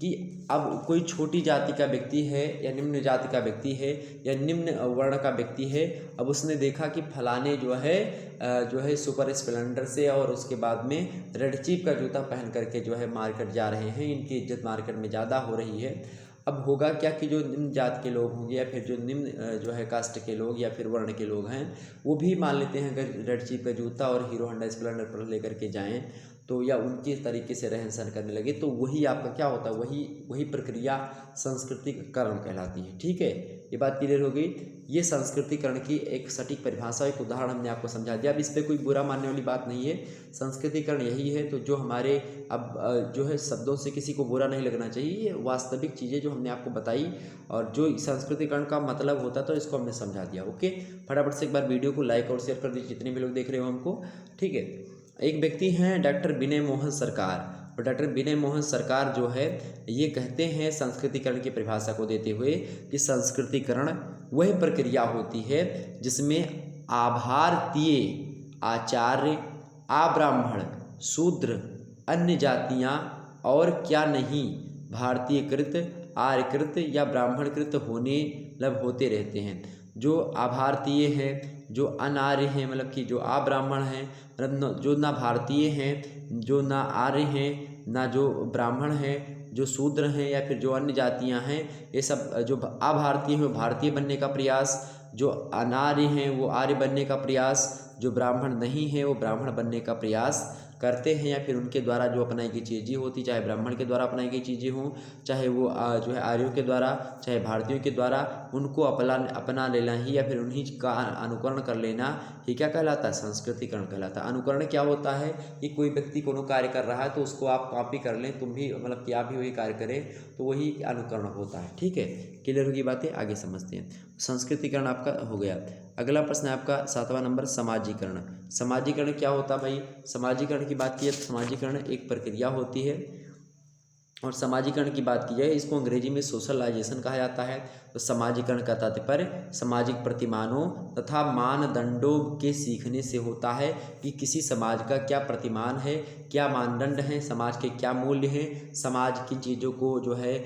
कि अब कोई छोटी जाति का व्यक्ति है या निम्न जाति का व्यक्ति है या निम्न वर्ण का व्यक्ति है, अब उसने देखा कि फलाने जो है सुपर स्प्लेंडर से और उसके बाद में रेड चीफ का जूता पहन करके जो है मार्केट जा रहे हैं, इनकी इज्जत मार्केट में ज़्यादा हो रही है। अब होगा क्या कि जो निम्न जात के लोग होंगे या फिर जो निम्न जो है कास्ट के लोग या फिर वर्ण के लोग हैं, वो भी मान लेते हैं अगर रेड चीफ का जूता और हीरो होंडा स्प्लेंडर पर लेकर के जाएं तो या उनके तरीके से रहन सहन करने लगे, तो वही आपका क्या होता है, वही प्रक्रिया सांस्कृतिकरण कहलाती है। ठीक है, ये बात क्लियर हो गई। ये संस्कृतिकरण की एक सटीक परिभाषा, एक उदाहरण हमने आपको समझा दिया। अब इस पर कोई बुरा मानने वाली बात नहीं है, संस्कृतिकरण यही है। तो जो हमारे अब जो है शब्दों से किसी को बुरा नहीं लगना चाहिए, ये वास्तविक चीज़ें जो हमने आपको बताई और जो संस्कृतिकरण का मतलब होता तो इसको हमने समझा दिया। ओके, फटाफट से एक बार वीडियो को लाइक और शेयर कर दीजिए जितने भी लोग देख रहे हो हमको। ठीक है, एक व्यक्ति हैं डॉक्टर विनय मोहन सरकार, और डॉक्टर विनय मोहन सरकार जो है ये कहते हैं संस्कृतिकरण की परिभाषा को देते हुए कि संस्कृतिकरण वह प्रक्रिया होती है जिसमें आभारतीय, आचार्य, अब्राह्मण, शूद्र, अन्य जातियां और क्या नहीं भारतीयकृत, आर्यकृत या ब्राह्मणकृत होते रहते हैं। जो अभारतीय हैं, जो अनार्य हैं, मतलब कि जो अब्राह्मण हैं, मतलब जो ना भारतीय हैं, जो ना आर्य हैं, ना जो ब्राह्मण हैं, जो शूद्र हैं या फिर जो अन्य जातियां हैं, ये सब जो अभारतीय हैं वो भारतीय बनने का प्रयास, जो अनार्य हैं वो आर्य बनने का प्रयास, जो ब्राह्मण नहीं है वो ब्राह्मण बनने का प्रयास करते हैं, या फिर उनके द्वारा जो अपनाई गई चीज़ें होती, चाहे ब्राह्मण के द्वारा अपनाई गई चीज़ें हों, चाहे वो जो है आर्यों के द्वारा, चाहे भारतीयों के द्वारा, उनको अपना लेना ही या फिर उन्हीं का अनुकरण कर लेना ही क्या कहलाता है, संस्कृतिकरण कहलाता है। अनुकरण क्या होता है कि कोई व्यक्ति कोनो कार्य कर रहा है तो उसको आप कॉपी कर लें, तुम भी मतलब कि आप भी वही कार्य करें, तो वही अनुकरण होता है। ठीक है, क्लियर होगी बातें, आगे समझते हैं। संस्कृतिकरण आपका हो गया। अगला प्रश्न है आपका 7वां नंबर, समाजीकरण। समाजीकरण क्या होता है भाई? समाजीकरण की बात की जाए तो समाजीकरण एक प्रक्रिया होती है, और समाजीकरण की बात की जाए इसको अंग्रेजी में सोशलाइजेशन कहा जाता है। तो समाजीकरण का तात्पर्य सामाजिक प्रतिमानों तथा मानदंडों के सीखने से होता है कि किसी समाज का क्या प्रतिमान है, क्या मानदंड हैं, समाज के क्या मूल्य हैं, समाज किन चीज़ों को जो है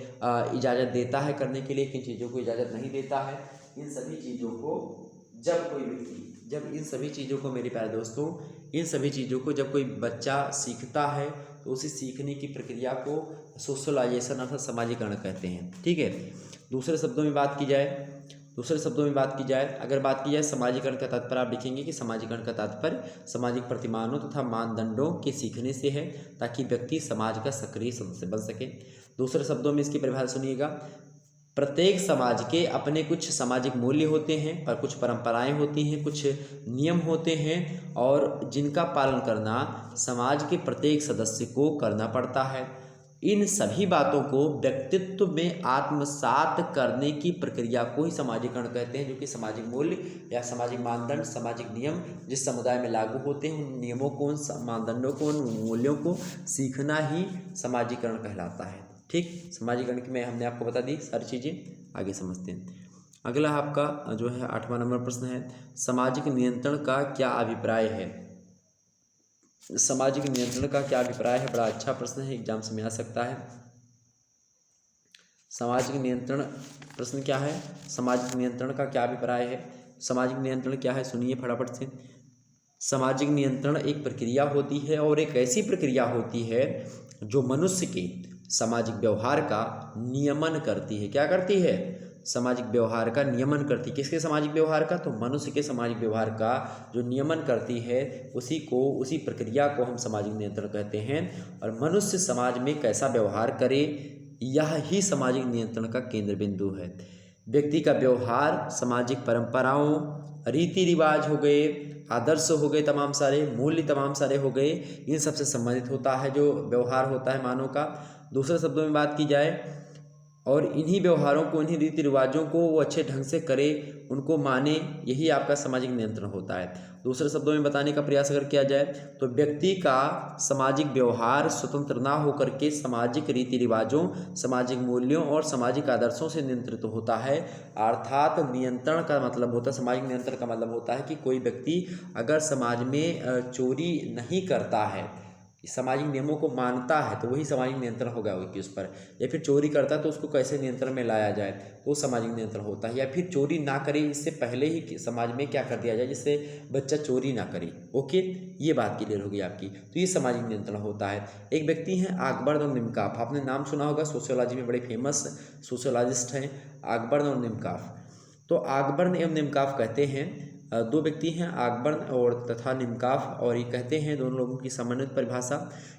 इजाज़त देता है करने के लिए, किन चीज़ों को इजाज़त नहीं देता है। इन सभी चीज़ों को जब कोई व्यक्ति, जब इन सभी चीज़ों को, मेरे प्यारे दोस्तों, इन सभी चीज़ों को जब कोई बच्चा सीखता है तो उसी सीखने की प्रक्रिया को सोशलाइजेशन अर्थात समाजीकरण कहते हैं। ठीक है, दूसरे शब्दों में बात की जाए, अगर बात की जाए समाजीकरण का तात्पर्य आप लिखेंगे कि समाजीकरण का तात्पर्य सामाजिक प्रतिमानों तथा मानदंडों के सीखने से है ताकि व्यक्ति समाज का सक्रिय सदस्य बन सके। दूसरे शब्दों में इसकी परिभाषा सुनिएगा, प्रत्येक समाज के अपने कुछ सामाजिक मूल्य होते हैं, पर कुछ परंपराएं होती हैं, कुछ नियम होते हैं और जिनका पालन करना समाज के प्रत्येक सदस्य को करना पड़ता है। इन सभी बातों को व्यक्तित्व में आत्मसात करने की प्रक्रिया को ही समाजीकरण कहते हैं, जो कि सामाजिक मूल्य या सामाजिक मानदंड, सामाजिक नियम जिस समुदाय में लागू होते हैं, उन नियमों को, उन मानदंडों को, उन मूल्यों को सीखना ही समाजीकरण कहलाता है। ठीक, समाजीकरण की मैं हमने आपको बता दी सारी चीज़ें। आगे समझते हैं। अगला आपका जो है 8वां नंबर प्रश्न है, सामाजिक नियंत्रण का क्या अभिप्राय है। सामाजिक नियंत्रण का क्या अभिप्राय है, बड़ा अच्छा प्रश्न है, एग्जाम से में आ सकता है। सामाजिक नियंत्रण प्रश्न क्या है, सामाजिक नियंत्रण का क्या अभिप्राय है। सामाजिक नियंत्रण क्या है, सुनिए फटाफट से। सामाजिक नियंत्रण एक प्रक्रिया होती है और एक ऐसी प्रक्रिया होती है जो मनुष्य के सामाजिक व्यवहार का नियमन करती है। क्या करती है, सामाजिक व्यवहार का नियमन करती है। किसके सामाजिक व्यवहार का, तो मनुष्य के सामाजिक व्यवहार का जो नियमन करती है उसी प्रक्रिया को हम सामाजिक नियंत्रण कहते हैं। और मनुष्य समाज में कैसा व्यवहार करे, यह ही सामाजिक नियंत्रण का केंद्र बिंदु है। व्यक्ति का व्यवहार सामाजिक परंपराओं, रीति रिवाज हो गए, आदर्श हो गए, तमाम सारे मूल्य तमाम सारे हो गए, इन सबसे संबंधित होता है जो व्यवहार होता है मानव का। दूसरे शब्दों में बात की जाए, और इन्हीं व्यवहारों को, इन्हीं रीति रिवाजों को वो अच्छे ढंग से करे, उनको माने, यही आपका सामाजिक नियंत्रण होता है। दूसरे शब्दों में बताने का प्रयास अगर किया जाए तो व्यक्ति का सामाजिक व्यवहार स्वतंत्र ना होकर के सामाजिक रीति रिवाजों, सामाजिक मूल्यों और सामाजिक आदर्शों से नियंत्रित होता है। अर्थात नियंत्रण का मतलब होता है, सामाजिक नियंत्रण का मतलब होता है कि कोई व्यक्ति अगर समाज में चोरी नहीं करता है, सामाजिक नियमों को मानता है, तो वही सामाजिक नियंत्रण होगा कि उस पर। या फिर चोरी करता है तो उसको कैसे नियंत्रण में लाया जाए, तो सामाजिक नियंत्रण होता है। या फिर चोरी ना करे, इससे पहले ही समाज में क्या कर दिया जाए जिससे बच्चा चोरी ना करे। ओके, ये बात क्लियर होगी आपकी। तो ये सामाजिक नियंत्रण होता है। एक व्यक्ति हैं आकबर्न और निमकाफ, आपने नाम सुना होगा, सोशियोलॉजी में बड़े फेमस सोशियोलॉजिस्ट हैं आकबर्न और निमकाफ। तो आकबर्न एवं निमकाफ कहते हैं, दो व्यक्ति हैं आकबर्न और तथा निमकाफ, और ये कहते हैं दोनों लोगों की समन्वित परिभाषा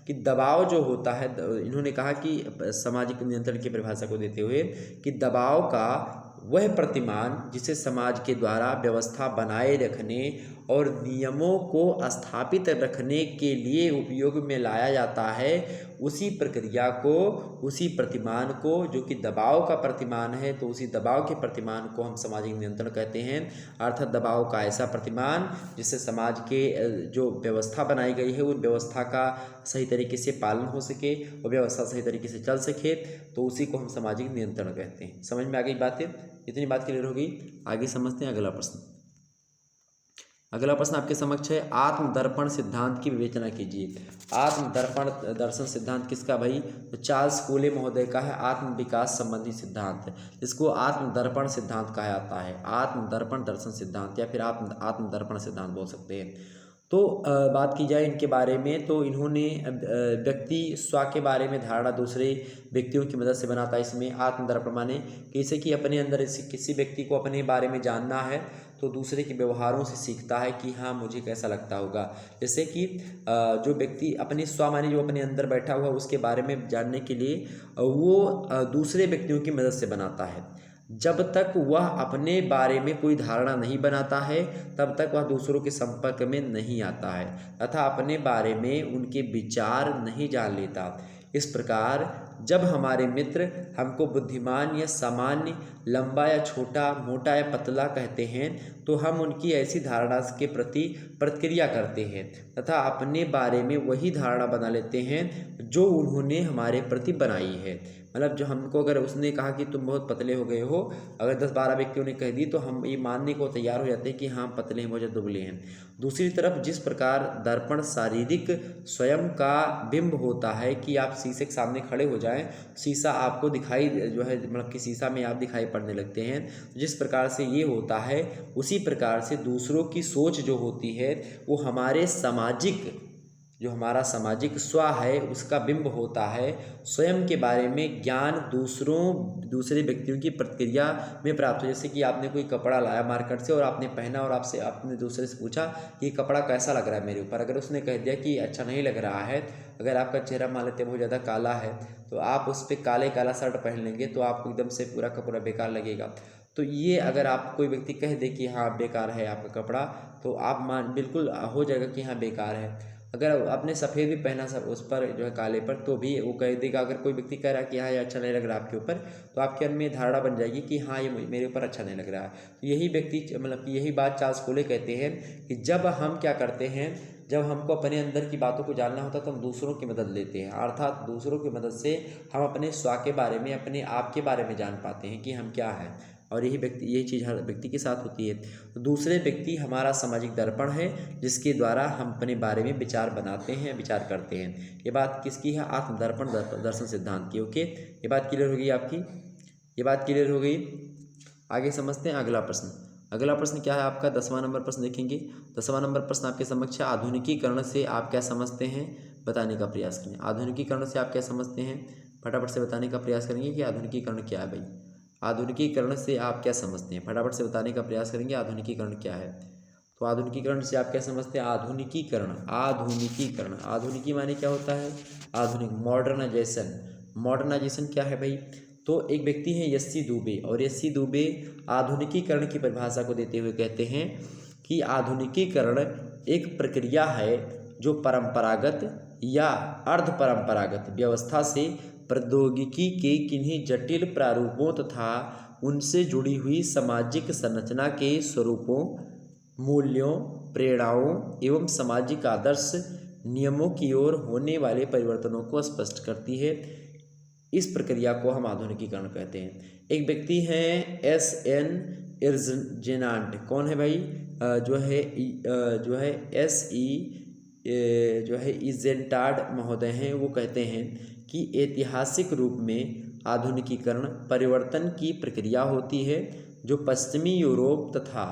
कि दबाव जो होता है, इन्होंने कहा कि सामाजिक नियंत्रण की परिभाषा को देते हुए कि दबाव का वह प्रतिमान जिसे समाज के द्वारा व्यवस्था बनाए रखने और नियमों को स्थापित रखने के लिए उपयोग में लाया जाता है, उसी प्रक्रिया को, उसी प्रतिमान को, जो कि दबाव का प्रतिमान है, तो उसी दबाव के प्रतिमान को हम सामाजिक नियंत्रण कहते हैं। अर्थात दबाव का ऐसा प्रतिमान जिससे समाज के जो व्यवस्था बनाई गई है उन व्यवस्था का सही तरीके से पालन हो सके और व्यवस्था सही तरीके से चल सके, तो उसी को हम सामाजिक नियंत्रण कहते हैं। समझ में आ गई बातें, इतनी बात क्लियर होगी। आगे समझते हैं अगला प्रश्न। अगला प्रश्न आपके समक्ष है, आत्मदर्पण सिद्धांत की विवेचना कीजिए। आत्मदर्पण दर्शन सिद्धांत किसका भाई, तो चार्ल्स कोले महोदय का है, आत्म विकास संबंधी सिद्धांत, इसको आत्मदर्पण सिद्धांत कहा जाता है। आत्मदर्पण दर्शन सिद्धांत या फिर आत्मदर्पण सिद्धांत बोल सकते हैं। तो बात की जाए इनके बारे में, तो इन्होंने व्यक्ति स्व के बारे में धारणा दूसरे व्यक्तियों की मदद से बनाता है। इसमें आत्मदर्पण माने जैसे कि अपने अंदर किसी व्यक्ति को अपने बारे में जानना है तो दूसरे के व्यवहारों से सीखता है कि हाँ मुझे कैसा लगता होगा। जैसे कि जो व्यक्ति अपने स्व माने जो अपने अंदर बैठा हुआ उसके बारे में जानने के लिए वो दूसरे व्यक्तियों की मदद से बनाता है। जब तक वह अपने बारे में कोई धारणा नहीं बनाता है तब तक वह दूसरों के संपर्क में नहीं आता है तथा अपने बारे में उनके विचार नहीं जान लेता। इस प्रकार जब हमारे मित्र हमको बुद्धिमान या सामान्य, लंबा या छोटा, मोटा या पतला कहते हैं तो हम उनकी ऐसी धारणा के प्रति प्रतिक्रिया करते हैं तथा अपने बारे में वही धारणा बना लेते हैं जो उन्होंने हमारे प्रति बनाई है। मतलब जो हमको अगर उसने कहा कि तुम बहुत पतले हो गए हो, अगर 10-12 व्यक्तियों ने कह दी तो हम ये मानने को तैयार हो जाते हैं कि हाँ पतले हैं, बहुत दुबले हैं। दूसरी तरफ जिस प्रकार दर्पण शारीरिक स्वयं का बिंब होता है कि आप शीशे के सामने खड़े हो जाएं, शीशा आपको दिखाई जो है मतलब कि शीशा में आप दिखाई पड़ने लगते हैं, जिस प्रकार से ये होता है उसी प्रकार से दूसरों की सोच जो होती है वो हमारे सामाजिक जो हमारा सामाजिक स्व है उसका बिंब होता है। स्वयं के बारे में ज्ञान दूसरे व्यक्तियों की प्रतिक्रिया में प्राप्त हो। जैसे कि आपने कोई कपड़ा लाया मार्केट से और आपने पहना और आपसे आपने दूसरे से पूछा कि कपड़ा कैसा लग रहा है मेरे ऊपर। अगर उसने कह दिया कि अच्छा नहीं लग रहा है, अगर आपका चेहरा मान लेते बहुत ज़्यादा काला है तो आप उस पर काला शर्ट पहन लेंगे तो आपको एकदम से पूरा का पूरा बेकार लगेगा। तो ये अगर आप कोई व्यक्ति कह दे कि हाँ बेकार है आपका कपड़ा, तो आप बिल्कुल हो जाएगा कि हाँ बेकार है। अगर आपने सफ़ेद भी पहना सब उस पर जो है काले पर, तो भी वो कह देगा। अगर कोई व्यक्ति कह रहा है कि हाँ ये अच्छा नहीं लग रहा आपके ऊपर, तो आपके मन में धारणा बन जाएगी कि हाँ ये मेरे ऊपर अच्छा नहीं लग रहा है। तो यही व्यक्ति मतलब कि यही बात चार्ल्स कोले कहते हैं कि जब हम क्या करते हैं, जब हमको अपने अंदर की बातों को जानना होता है तो हम दूसरों की मदद लेते हैं। अर्थात दूसरों की मदद से हम अपने स्व के बारे में, अपने आप के बारे में जान पाते हैं कि हम क्या हैं। और यही चीज़ हर व्यक्ति के साथ होती है। तो दूसरे व्यक्ति हमारा सामाजिक दर्पण है जिसके द्वारा हम अपने बारे में विचार बनाते हैं, विचार करते हैं। ये बात किसकी है? आत्मदर्पण दर्शन सिद्धांत की। ओके, ये बात क्लियर हो गई आपकी, ये बात क्लियर हो गई। आगे समझते हैं अगला प्रश्न। अगला प्रश्न क्या है आपका? 10वां नंबर प्रश्न देखेंगे। 10वां नंबर प्रश्न आपके समक्ष है, आधुनिकीकरण से आप क्या समझते हैं, बताने का प्रयास करें। आधुनिकीकरण से आप क्या समझते हैं, फटाफट से बताने का प्रयास करेंगे कि आधुनिकीकरण क्या है भाई। आधुनिकीकरण से आप क्या समझते हैं, फटाफट से बताने का प्रयास करेंगे आधुनिकीकरण क्या है। तो आधुनिकीकरण से आप क्या समझते हैं? आधुनिकीकरण, आधुनिकीकरण, आधुनिकी माने क्या होता है? आधुनिक, मॉडर्नाइजेशन। मॉडर्नाइजेशन क्या है भाई? तो एक व्यक्ति है यस्सी दुबे, और यस्सी दुबे आधुनिकीकरण की परिभाषा को देते हुए कहते हैं कि आधुनिकीकरण एक प्रक्रिया है जो परंपरागत या अर्ध परंपरागत व्यवस्था से प्रौद्योगिकी के किन्हीं जटिल प्रारूपों तथा उनसे जुड़ी हुई सामाजिक संरचना के स्वरूपों, मूल्यों, प्रेरणाओं एवं सामाजिक आदर्श नियमों की ओर होने वाले परिवर्तनों को स्पष्ट करती है। इस प्रक्रिया को हम आधुनिकीकरण कहते हैं। एक व्यक्ति हैं S.N. इर्जेनाल्ड, कौन है भाई? जो है इजेंटार्ड महोदय हैं। वो कहते हैं कि ऐतिहासिक रूप में आधुनिकीकरण परिवर्तन की प्रक्रिया होती है जो पश्चिमी यूरोप तथा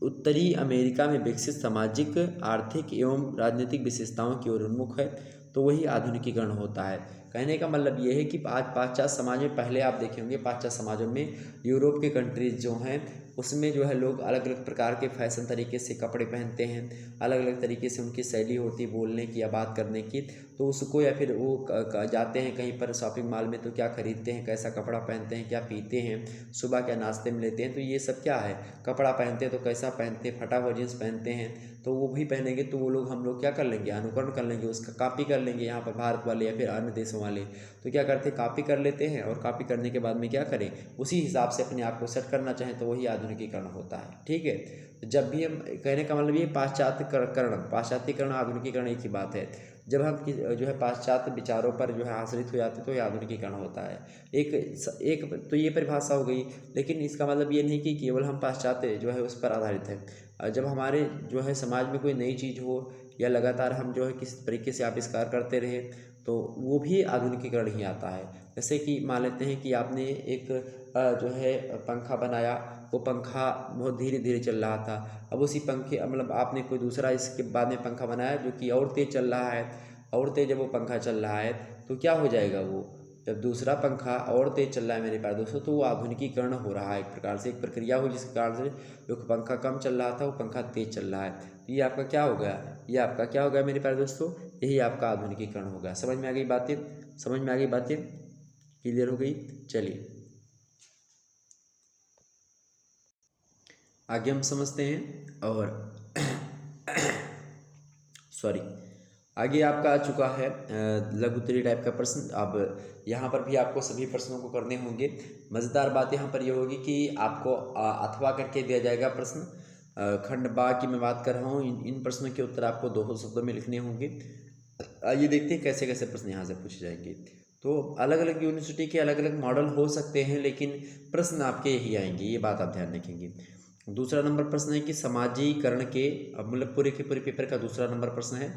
उत्तरी अमेरिका में विकसित सामाजिक, आर्थिक एवं राजनीतिक विशेषताओं की ओर उन्मुख है। तो वही आधुनिकीकरण होता है। कहने का मतलब ये है कि आज पाश्चात्य समाज में, पहले आप देखे होंगे पाश्चात्य समाजों में यूरोप के कंट्रीज जो हैं उसमें जो है लोग अलग अलग प्रकार के फैशन तरीके से कपड़े पहनते हैं, अलग अलग तरीके से उनकी शैली होती है बोलने की या बात करने की। तो उसको, या फिर वो जाते हैं कहीं पर शॉपिंग मॉल में तो क्या खरीदते हैं, कैसा कपड़ा पहनते हैं, क्या पीते हैं, सुबह क्या नाश्ते में लेते हैं। तो ये सब क्या है, कपड़ा पहनते हैं तो कैसा पहनते हैं, फटा हुआ जींस पहनते हैं तो वो भी पहनेंगे तो वो लोग, हम लोग क्या कर लेंगे, अनुकरण कर लेंगे, उसका कॉपी कर लेंगे। यहाँ पर भारत वाले या फिर अन्य देशों वाले तो क्या करते हैं, कॉपी कर लेते हैं, और कॉपी करने के बाद में क्या करें, उसी हिसाब से अपने आप को सेट करना चाहें तो वही आधुनिकीकरण होता है। ठीक है, तो जब भी हम, कहने का मतलब ये पाश्चात्यकरण आधुनिकीकरण एक ही बात है। जब हम जो है पाश्चात्य विचारों पर जो है आश्रित हो जाते तो ये आधुनिकीकरण होता है। एक तो ये परिभाषा हो गई, लेकिन इसका मतलब ये नहीं कि केवल हम पाश्चात्य जो है उस पर आधारित है। जब हमारे जो है समाज में कोई नई चीज़ हो या लगातार हम जो है किसी तरीके से आविष्कार करते रहे तो वो भी आधुनिकीकरण ही आता है। जैसे कि मान लेते हैं कि आपने एक जो है पंखा बनाया, वो पंखा बहुत धीरे धीरे चल रहा था। अब उसी पंखे, मतलब आपने कोई दूसरा इसके बाद में पंखा बनाया जो कि और तेज़ चल रहा है, और तेज़ जब वो पंखा चल रहा है तो क्या हो जाएगा, वो जब दूसरा पंखा और तेज़ चल रहा है मेरे प्यारे दोस्तों, तो वो आधुनिकीकरण हो रहा है। एक प्रकार से एक प्रक्रिया हो जिसके कारण से जो पंखा कम चल रहा था वो पंखा तेज़ चल रहा है। तो ये आपका क्या हो गया, ये आपका क्या हो गया मेरे प्यारे दोस्तों, यही आपका आधुनिकीकरण हो गया। समझ में आ गई बातें, समझ में आ गई बातें, क्लियर हो गई। चलिए आगे हम समझते हैं। और सॉरी, आगे आपका आ चुका है लघु उत्तरीय टाइप का प्रश्न। अब यहाँ पर भी आपको सभी प्रश्नों को करने होंगे। मज़ेदार बात यहाँ पर यह होगी कि आपको अथवा करके दिया जाएगा प्रश्न। खंड बा की मैं बात कर रहा हूँ। इन प्रश्नों के उत्तर आपको 200 शब्दों में लिखने होंगे। आइए देखते हैं कैसे कैसे प्रश्न यहाँ से पूछे जाएंगे। तो अलग अलग यूनिवर्सिटी के अलग अलग मॉडल हो सकते हैं, लेकिन प्रश्न आपके यही आएंगे, ये बात आप ध्यान रखेंगे। दूसरा नंबर प्रश्न है कि समाजीकरण के, मतलब पूरे के पूरे पेपर का दूसरा नंबर प्रश्न है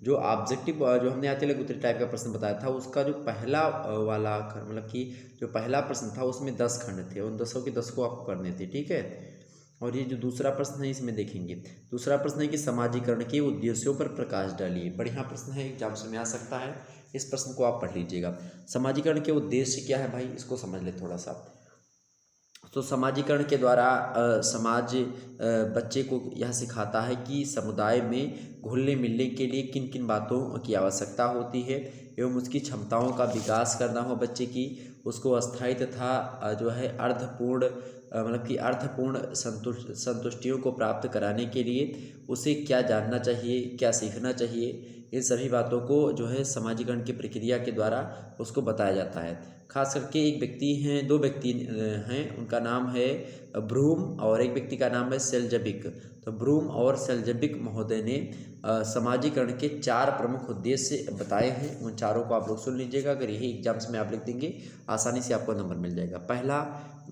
जो ऑब्जेक्टिव, जो हमने आते लघु उत्तरीय टाइप का प्रश्न बताया था, उसका जो पहला वाला मतलब कि जो पहला प्रश्न था उसमें 10 खंड थे, उन 10 के 10 को आपको करने थे। ठीक है, और ये जो दूसरा प्रश्न है इसमें देखेंगे, दूसरा प्रश्न है कि समाजीकरण के उद्देश्यों पर प्रकाश डालिए। बढ़िया प्रश्न है, एग्जाम में आ सकता है, इस प्रश्न को आप पढ़ लीजिएगा। समाजीकरण के उद्देश्य क्या है भाई, इसको समझ ले थोड़ा सा। तो समाजीकरण के द्वारा समाज बच्चे को यह सिखाता है कि समुदाय में घुलने मिलने के लिए किन किन बातों की आवश्यकता होती है एवं उसकी क्षमताओं का विकास करना हो बच्चे की, उसको अस्थायी तथा जो है अर्थपूर्ण मतलब कि अर्थपूर्ण संतुष्टियों को प्राप्त कराने के लिए उसे क्या जानना चाहिए, क्या सीखना चाहिए, इन सभी बातों को जो है समाजीकरण की प्रक्रिया के द्वारा उसको बताया जाता है। खास करके एक व्यक्ति हैं, दो व्यक्ति हैं, उनका नाम है ब्रूम और एक व्यक्ति का नाम है सेल्जबिक। तो ब्रूम और सेल्जबिक महोदय ने समाजीकरण के 4 प्रमुख उद्देश्य बताए हैं। उन चारों को आप लोग सुन लीजिएगा, अगर यही एग्जाम्स में आप लिख देंगे आसानी से आपको नंबर मिल जाएगा। पहला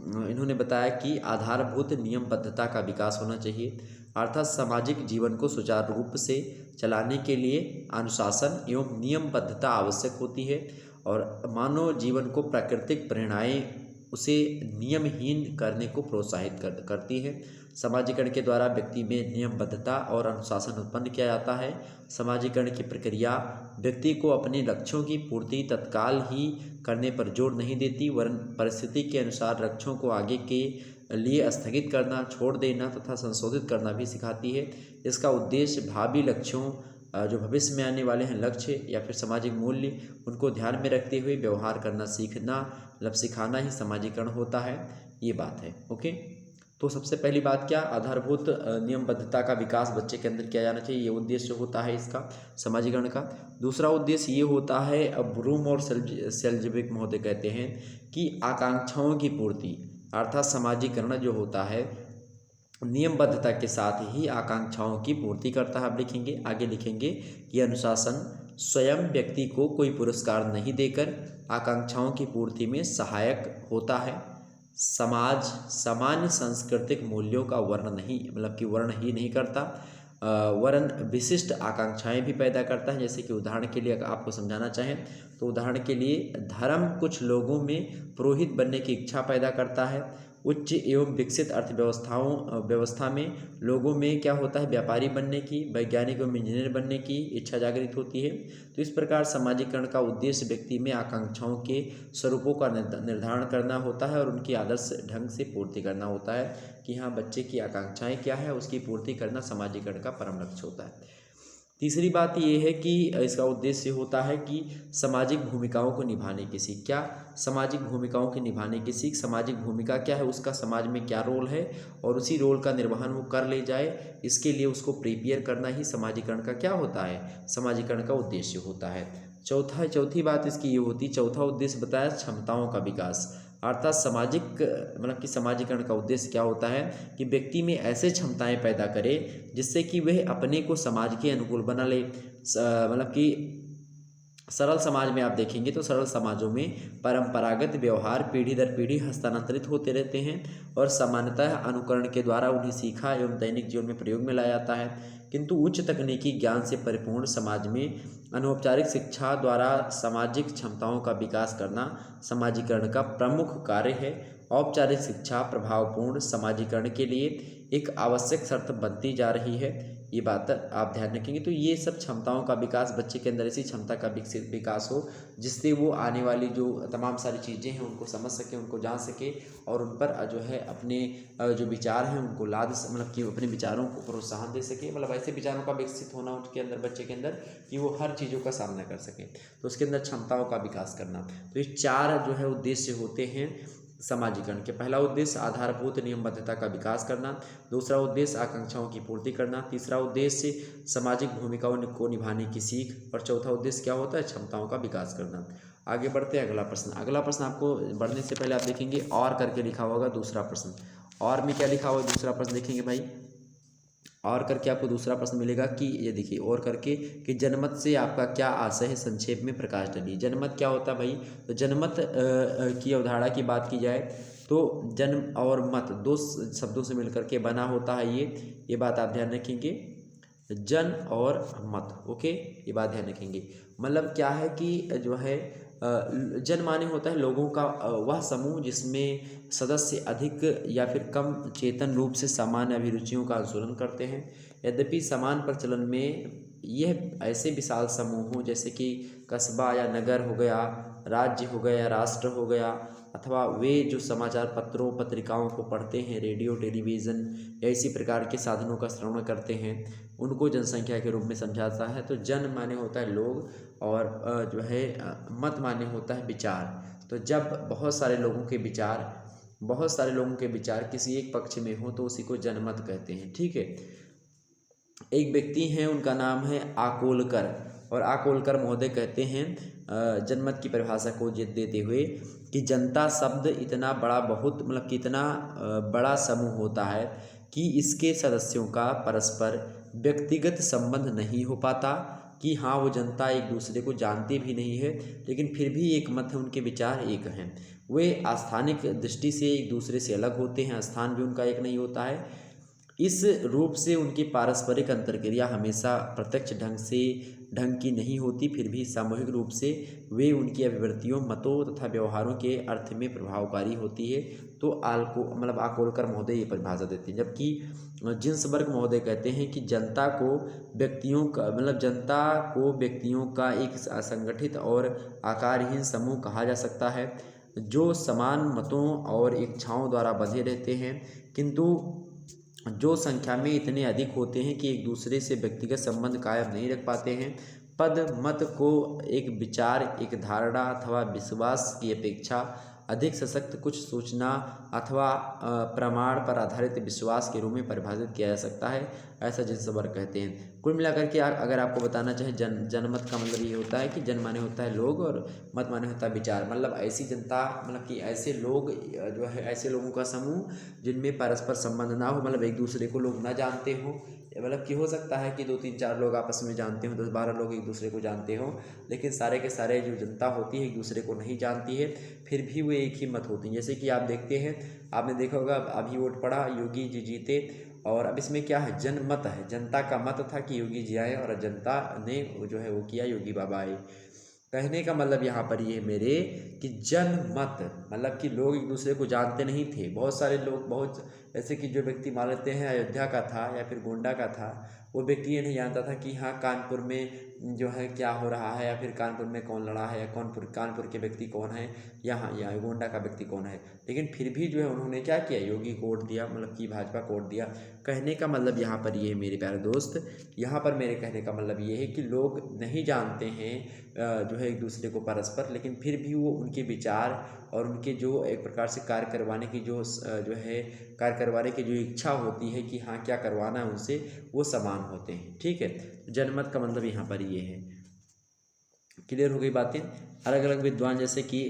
इन्होंने बताया कि आधारभूत नियमबद्धता का विकास होना चाहिए, अर्थात सामाजिक जीवन को सुचारू रूप से चलाने के लिए अनुशासन एवं नियमबद्धता आवश्यक होती है और मानव जीवन को प्राकृतिक प्रेरणाएं उसे नियमहीन करने को प्रोत्साहित करती है। समाजीकरण के द्वारा व्यक्ति में नियमबद्धता और अनुशासन उत्पन्न किया जाता है। समाजीकरण की प्रक्रिया व्यक्ति को अपने लक्ष्यों की पूर्ति तत्काल ही करने पर जोर नहीं देती, वरन परिस्थिति के अनुसार लक्ष्यों को आगे के लिए स्थगित करना, छोड़ देना तथा संशोधित करना भी सिखाती है। इसका उद्देश्य भावी लक्ष्यों जो भविष्य में आने वाले हैं लक्ष्य या फिर सामाजिक मूल्य, उनको ध्यान में रखते हुए व्यवहार करना सीखना, मतलब सिखाना ही समाजीकरण होता है। ये बात है। ओके, तो सबसे पहली बात क्या, आधारभूत नियमबद्धता का विकास बच्चे के अंदर किया जाना चाहिए, ये उद्देश्य होता है इसका समाजीकरण का। दूसरा उद्देश्य ये होता है, अब ब्रूम और सेल्जबिक महोदय कहते हैं कि आकांक्षाओं की पूर्ति, अर्थात समाजीकरण जो होता है नियमबद्धता के साथ ही आकांक्षाओं की पूर्ति करता है। अब लिखेंगे, आगे लिखेंगे कि अनुशासन स्वयं व्यक्ति को कोई पुरस्कार नहीं देकर आकांक्षाओं की पूर्ति में सहायक होता है। समाज सामान्य सांस्कृतिक मूल्यों का वर्ण नहीं, मतलब कि वर्ण ही नहीं करता, वरन विशिष्ट आकांक्षाएं भी पैदा करता है। जैसे कि उदाहरण के लिए आपको समझाना चाहें तो उदाहरण के लिए धर्म कुछ लोगों में पुरोहित बनने की इच्छा पैदा करता है। उच्च एवं विकसित व्यवस्था में लोगों में क्या होता है, व्यापारी बनने की, वैज्ञानिक एवं इंजीनियर बनने की इच्छा जागृत होती है। तो इस प्रकार समाजीकरण का उद्देश्य व्यक्ति में आकांक्षाओं के स्वरूपों का निर्धारण करना होता है और उनकी आदर्श ढंग से पूर्ति करना होता है कि हाँ बच्चे की आकांक्षाएं क्या है, उसकी पूर्ति करना समाजीकरण का परम लक्ष्य होता है। तीसरी बात ये है कि इसका उद्देश्य होता है कि सामाजिक भूमिकाओं को निभाने की सीख। क्या, सामाजिक भूमिकाओं के निभाने की सीख। सामाजिक भूमिका क्या है, उसका समाज में क्या रोल है और उसी रोल का निर्वहन वो कर ले जाए, इसके लिए उसको प्रिपेयर करना ही समाजीकरण का क्या होता है, समाजीकरण का उद्देश्य होता है। चौथी बात इसकी ये होती, चौथा उद्देश्य बताया क्षमताओं का विकास, अर्थात सामाजिक मतलब कि समाजीकरण का उद्देश्य क्या होता है कि व्यक्ति में ऐसे क्षमताएं पैदा करे जिससे कि वह अपने को समाज के अनुकूल बना ले। मतलब कि सरल समाज में आप देखेंगे तो सरल समाजों में परंपरागत व्यवहार पीढ़ी दर पीढ़ी हस्तांतरित होते रहते हैं और सामान्यतः अनुकरण के द्वारा उन्हें सीखा एवं दैनिक जीवन में प्रयोग में लाया जाता है। किंतु उच्च तकनीकी ज्ञान से परिपूर्ण समाज में अनौपचारिक शिक्षा द्वारा सामाजिक क्षमताओं का विकास करना समाजीकरण का प्रमुख कार्य है। औपचारिक शिक्षा प्रभावपूर्ण समाजीकरण के लिए एक आवश्यक शर्त बनती जा रही है, ये बात आप ध्यान रखेंगे। तो ये सब क्षमताओं का विकास, बच्चे के अंदर ऐसी क्षमता का विकास हो जिससे वो आने वाली जो तमाम सारी चीज़ें हैं उनको समझ सके, उनको जान सके और उन पर जो है अपने जो विचार हैं उनको मतलब कि अपने विचारों को प्रोत्साहन दे सके, मतलब ऐसे विचारों का विकसित होना उसके अंदर, बच्चे के अंदर, कि वो हर चीज़ों का सामना कर सके। तो उसके अंदर क्षमताओं का विकास करना। तो ये 4 जो है उद्देश्य होते हैं समाजीकरण के। पहला उद्देश्य आधारभूत नियमबद्धता का विकास करना, दूसरा उद्देश्य आकांक्षाओं की पूर्ति करना, तीसरा उद्देश्य सामाजिक भूमिकाओं को निभाने की सीख और चौथा उद्देश्य क्या होता है, क्षमताओं का विकास करना। आगे बढ़ते हैं अगला प्रश्न। अगला प्रश्न आपको बढ़ने से पहले आप देखेंगे और करके लिखा होगा दूसरा प्रश्न। और में क्या लिखा हुआ है, दूसरा प्रश्न देखेंगे भाई। और करके आपको दूसरा प्रश्न मिलेगा कि ये देखिए, और करके कि जनमत से आपका क्या आशय है, संक्षेप में प्रकाश डालिए। जनमत क्या होता है भाई, तो जनमत की अवधारणा की बात की जाए तो जन्म और मत 2 शब्दों से मिलकर के बना होता है ये बात आप ध्यान रखेंगे। जन और मत। ओके, ये बात ध्यान रखेंगे। मतलब क्या है कि जो है जन माने होता है लोगों का वह समूह जिसमें सदस्य अधिक या फिर कम चेतन रूप से सामान्य अभिरुचियों का अनुसरण करते हैं। यद्यपि समान प्रचलन में यह ऐसे विशाल समूह हों जैसे कि कस्बा या नगर हो गया, राज्य हो गया, राष्ट्र हो गया, अथवा वे जो समाचार पत्रों पत्रिकाओं को पढ़ते हैं, रेडियो टेलीविज़न या इसी प्रकार के साधनों का श्रवण करते हैं, उनको जनसंख्या के रूप में समझा जाता है। तो जन माने होता है लोग और जो है मत माने होता है विचार। तो जब बहुत सारे लोगों के विचार किसी एक पक्ष में हो तो उसी को जनमत कहते हैं। ठीक है। एक व्यक्ति हैं, उनका नाम है आकोलकर, और आकोलकर महोदय कहते हैं जनमत की परिभाषा को देते हुए कि जनता शब्द इतना बड़ा बहुत मतलब कि इतना बड़ा समूह होता है कि इसके सदस्यों का परस्पर व्यक्तिगत संबंध नहीं हो पाता, कि हाँ वो जनता एक दूसरे को जानती भी नहीं है, लेकिन फिर भी एक मत है, उनके विचार एक हैं। वे आस्थानिक दृष्टि से एक दूसरे से अलग होते हैं, स्थान भी उनका एक नहीं होता है। इस रूप से उनकी पारस्परिक अंतर्क्रिया हमेशा प्रत्यक्ष ढंग की नहीं होती, फिर भी सामूहिक रूप से वे उनकी अभिव्यक्तियों, मतों तथा व्यवहारों के अर्थ में प्रभावकारी होती है। तो आकोलकर महोदय ये परिभाषा देते हैं। जबकि जिन्सबर्ग महोदय कहते हैं कि जनता को व्यक्तियों का एक असंगठित और आकारहीन समूह कहा जा सकता है जो समान मतों और इच्छाओं द्वारा बंधे रहते हैं, किंतु जो संख्या में इतने अधिक होते हैं कि एक दूसरे से व्यक्तिगत संबंध कायम नहीं रख पाते हैं। पद मत को एक विचार, एक धारणा अथवा विश्वास की अपेक्षा अधिक सशक्त कुछ सूचना अथवा प्रमाण पर आधारित विश्वास के रूप में परिभाषित किया जा सकता है, ऐसा जिन्सबर्ग कहते हैं। कुल मिलाकर के अगर आपको बताना चाहे जनमत का मतलब ये होता है कि जन माने होता है लोग और मत माने होता है विचार। मतलब ऐसी जनता, मतलब कि ऐसे लोग जो है, ऐसे लोगों का समूह जिनमें परस्पर संबंध ना हो, मतलब एक दूसरे को लोग ना जानते हो। मतलब कि हो सकता है कि 2-3-4 लोग आपस में जानते हो, 10-12 लोग एक दूसरे को जानते हो, लेकिन सारे के सारे जो जनता होती है एक दूसरे को नहीं जानती है, फिर भी वो एक ही मत होती हैं। जैसे कि आप देखते हैं, आपने देखा होगा अभी वोट पड़ा, योगी जी जीते, और अब इसमें क्या है, जनमत है, जनता का मत था कि योगी जी आए और जनता ने जो है वो किया, योगी बाबा आए। कहने का मतलब यहाँ पर ये मेरे कि जनमत मतलब कि लोग एक दूसरे को जानते नहीं थे। बहुत सारे लोग, जैसे कि जो व्यक्ति मान लेते हैं अयोध्या का था या फिर गोंडा का था, वो व्यक्ति ये नहीं जानता था कि हाँ कानपुर में जो है क्या हो रहा है, या फिर कानपुर में कौन लड़ा है, या कानपुर के व्यक्ति कौन है, या गोंडा का व्यक्ति कौन है। लेकिन फिर भी जो है उन्होंने क्या किया, योगी को वोट दिया, मतलब कि भाजपा को वोट दिया। कहने का मतलब यहाँ पर ये है मेरे प्यारे दोस्त, यहाँ पर मेरे कहने का मतलब ये है कि लोग नहीं जानते हैं जो है एक दूसरे को परस्पर, लेकिन फिर भी वो उनके विचार और उनके जो एक प्रकार से कार्य करवाने की जो इच्छा होती है कि हाँ क्या करवाना है उनसे, वो समान होते हैं। ठीक है, जनमत का मतलब यहाँ पर ये है। क्लियर हो गई बातें। अलग अलग विद्वान जैसे कि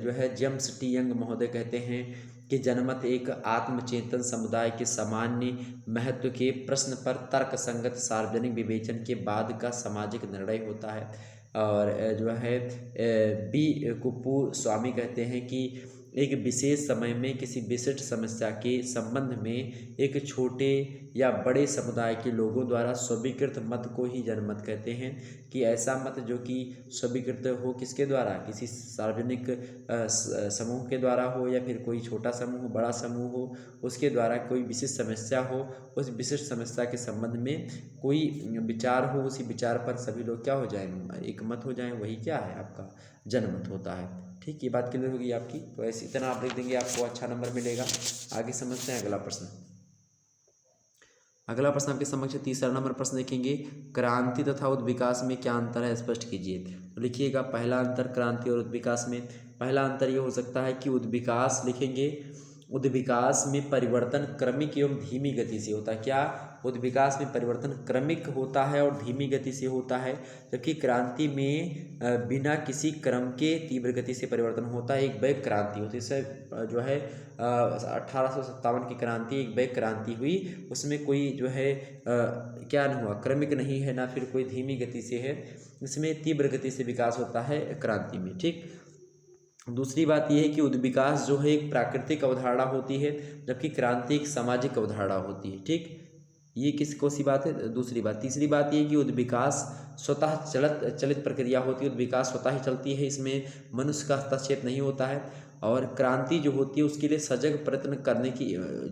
जो है जेम्स टी यंग महोदय कहते हैं कि जनमत एक आत्मचेतन समुदाय के सामान्य महत्व के प्रश्न पर तर्क संगत सार्वजनिक विवेचन के बाद का सामाजिक निर्णय होता है। और जो है बी कुप्पू स्वामी कहते हैं कि एक विशेष समय में किसी विशिष्ट समस्या के संबंध में एक छोटे या बड़े समुदाय के लोगों द्वारा स्वीकृत मत को ही जनमत कहते हैं। कि ऐसा मत जो कि स्वीकृत हो, किसके द्वारा, किसी सार्वजनिक समूह के द्वारा हो, या फिर कोई छोटा समूह, बड़ा समूह हो, उसके द्वारा कोई विशिष्ट समस्या हो, उस विशिष्ट समस्या के संबंध में कोई विचार हो, उसी विचार पर सभी लोग क्या हो जाएं, एक मत हो जाएं, वही क्या है आपका जनमत होता है। ठीक, ये बात क्लियर होगी आपकी। तो ऐसे इतना आप लिख देंगे, आपको अच्छा नंबर मिलेगा। आगे समझते हैं अगला प्रश्न। अगला प्रश्न आपके समक्ष 3रा नंबर प्रश्न देखेंगे, क्रांति तथा उद्विकास में क्या अंतर है, स्पष्ट कीजिए। तो लिखिएगा पहला अंतर क्रांति और उद्विकास में। पहला अंतर ये हो सकता है कि उद्विकास लिखेंगे, उद्विकास में परिवर्तन क्रमिक एवं धीमी गति से होता है। क्या, उद्विकास में परिवर्तन क्रमिक होता है और धीमी गति से होता है, जबकि क्रांति में बिना किसी क्रम के तीव्र गति से परिवर्तन होता है। एक बैक क्रांति होती है, इससे जो है 1857 की क्रांति एक बैक क्रांति हुई, उसमें कोई जो है क्या नहीं हुआ, क्रमिक नहीं है, ना फिर कोई धीमी गति से है, इसमें तीव्र गति से विकास होता है क्रांति में। ठीक, दूसरी बात यह है कि उद्विकास जो है एक प्राकृतिक अवधारणा होती है, जबकि क्रांति एक सामाजिक अवधारणा होती है। ठीक, ये कौन सी बात है? दूसरी बात। तीसरी बात ये कि उद्विकास स्वतः चलित प्रक्रिया होती है, उद्विकास स्वतः ही चलती है, इसमें मनुष्य का हस्तक्षेप नहीं होता है। और क्रांति जो होती है उसके लिए सजग प्रयत्न करने की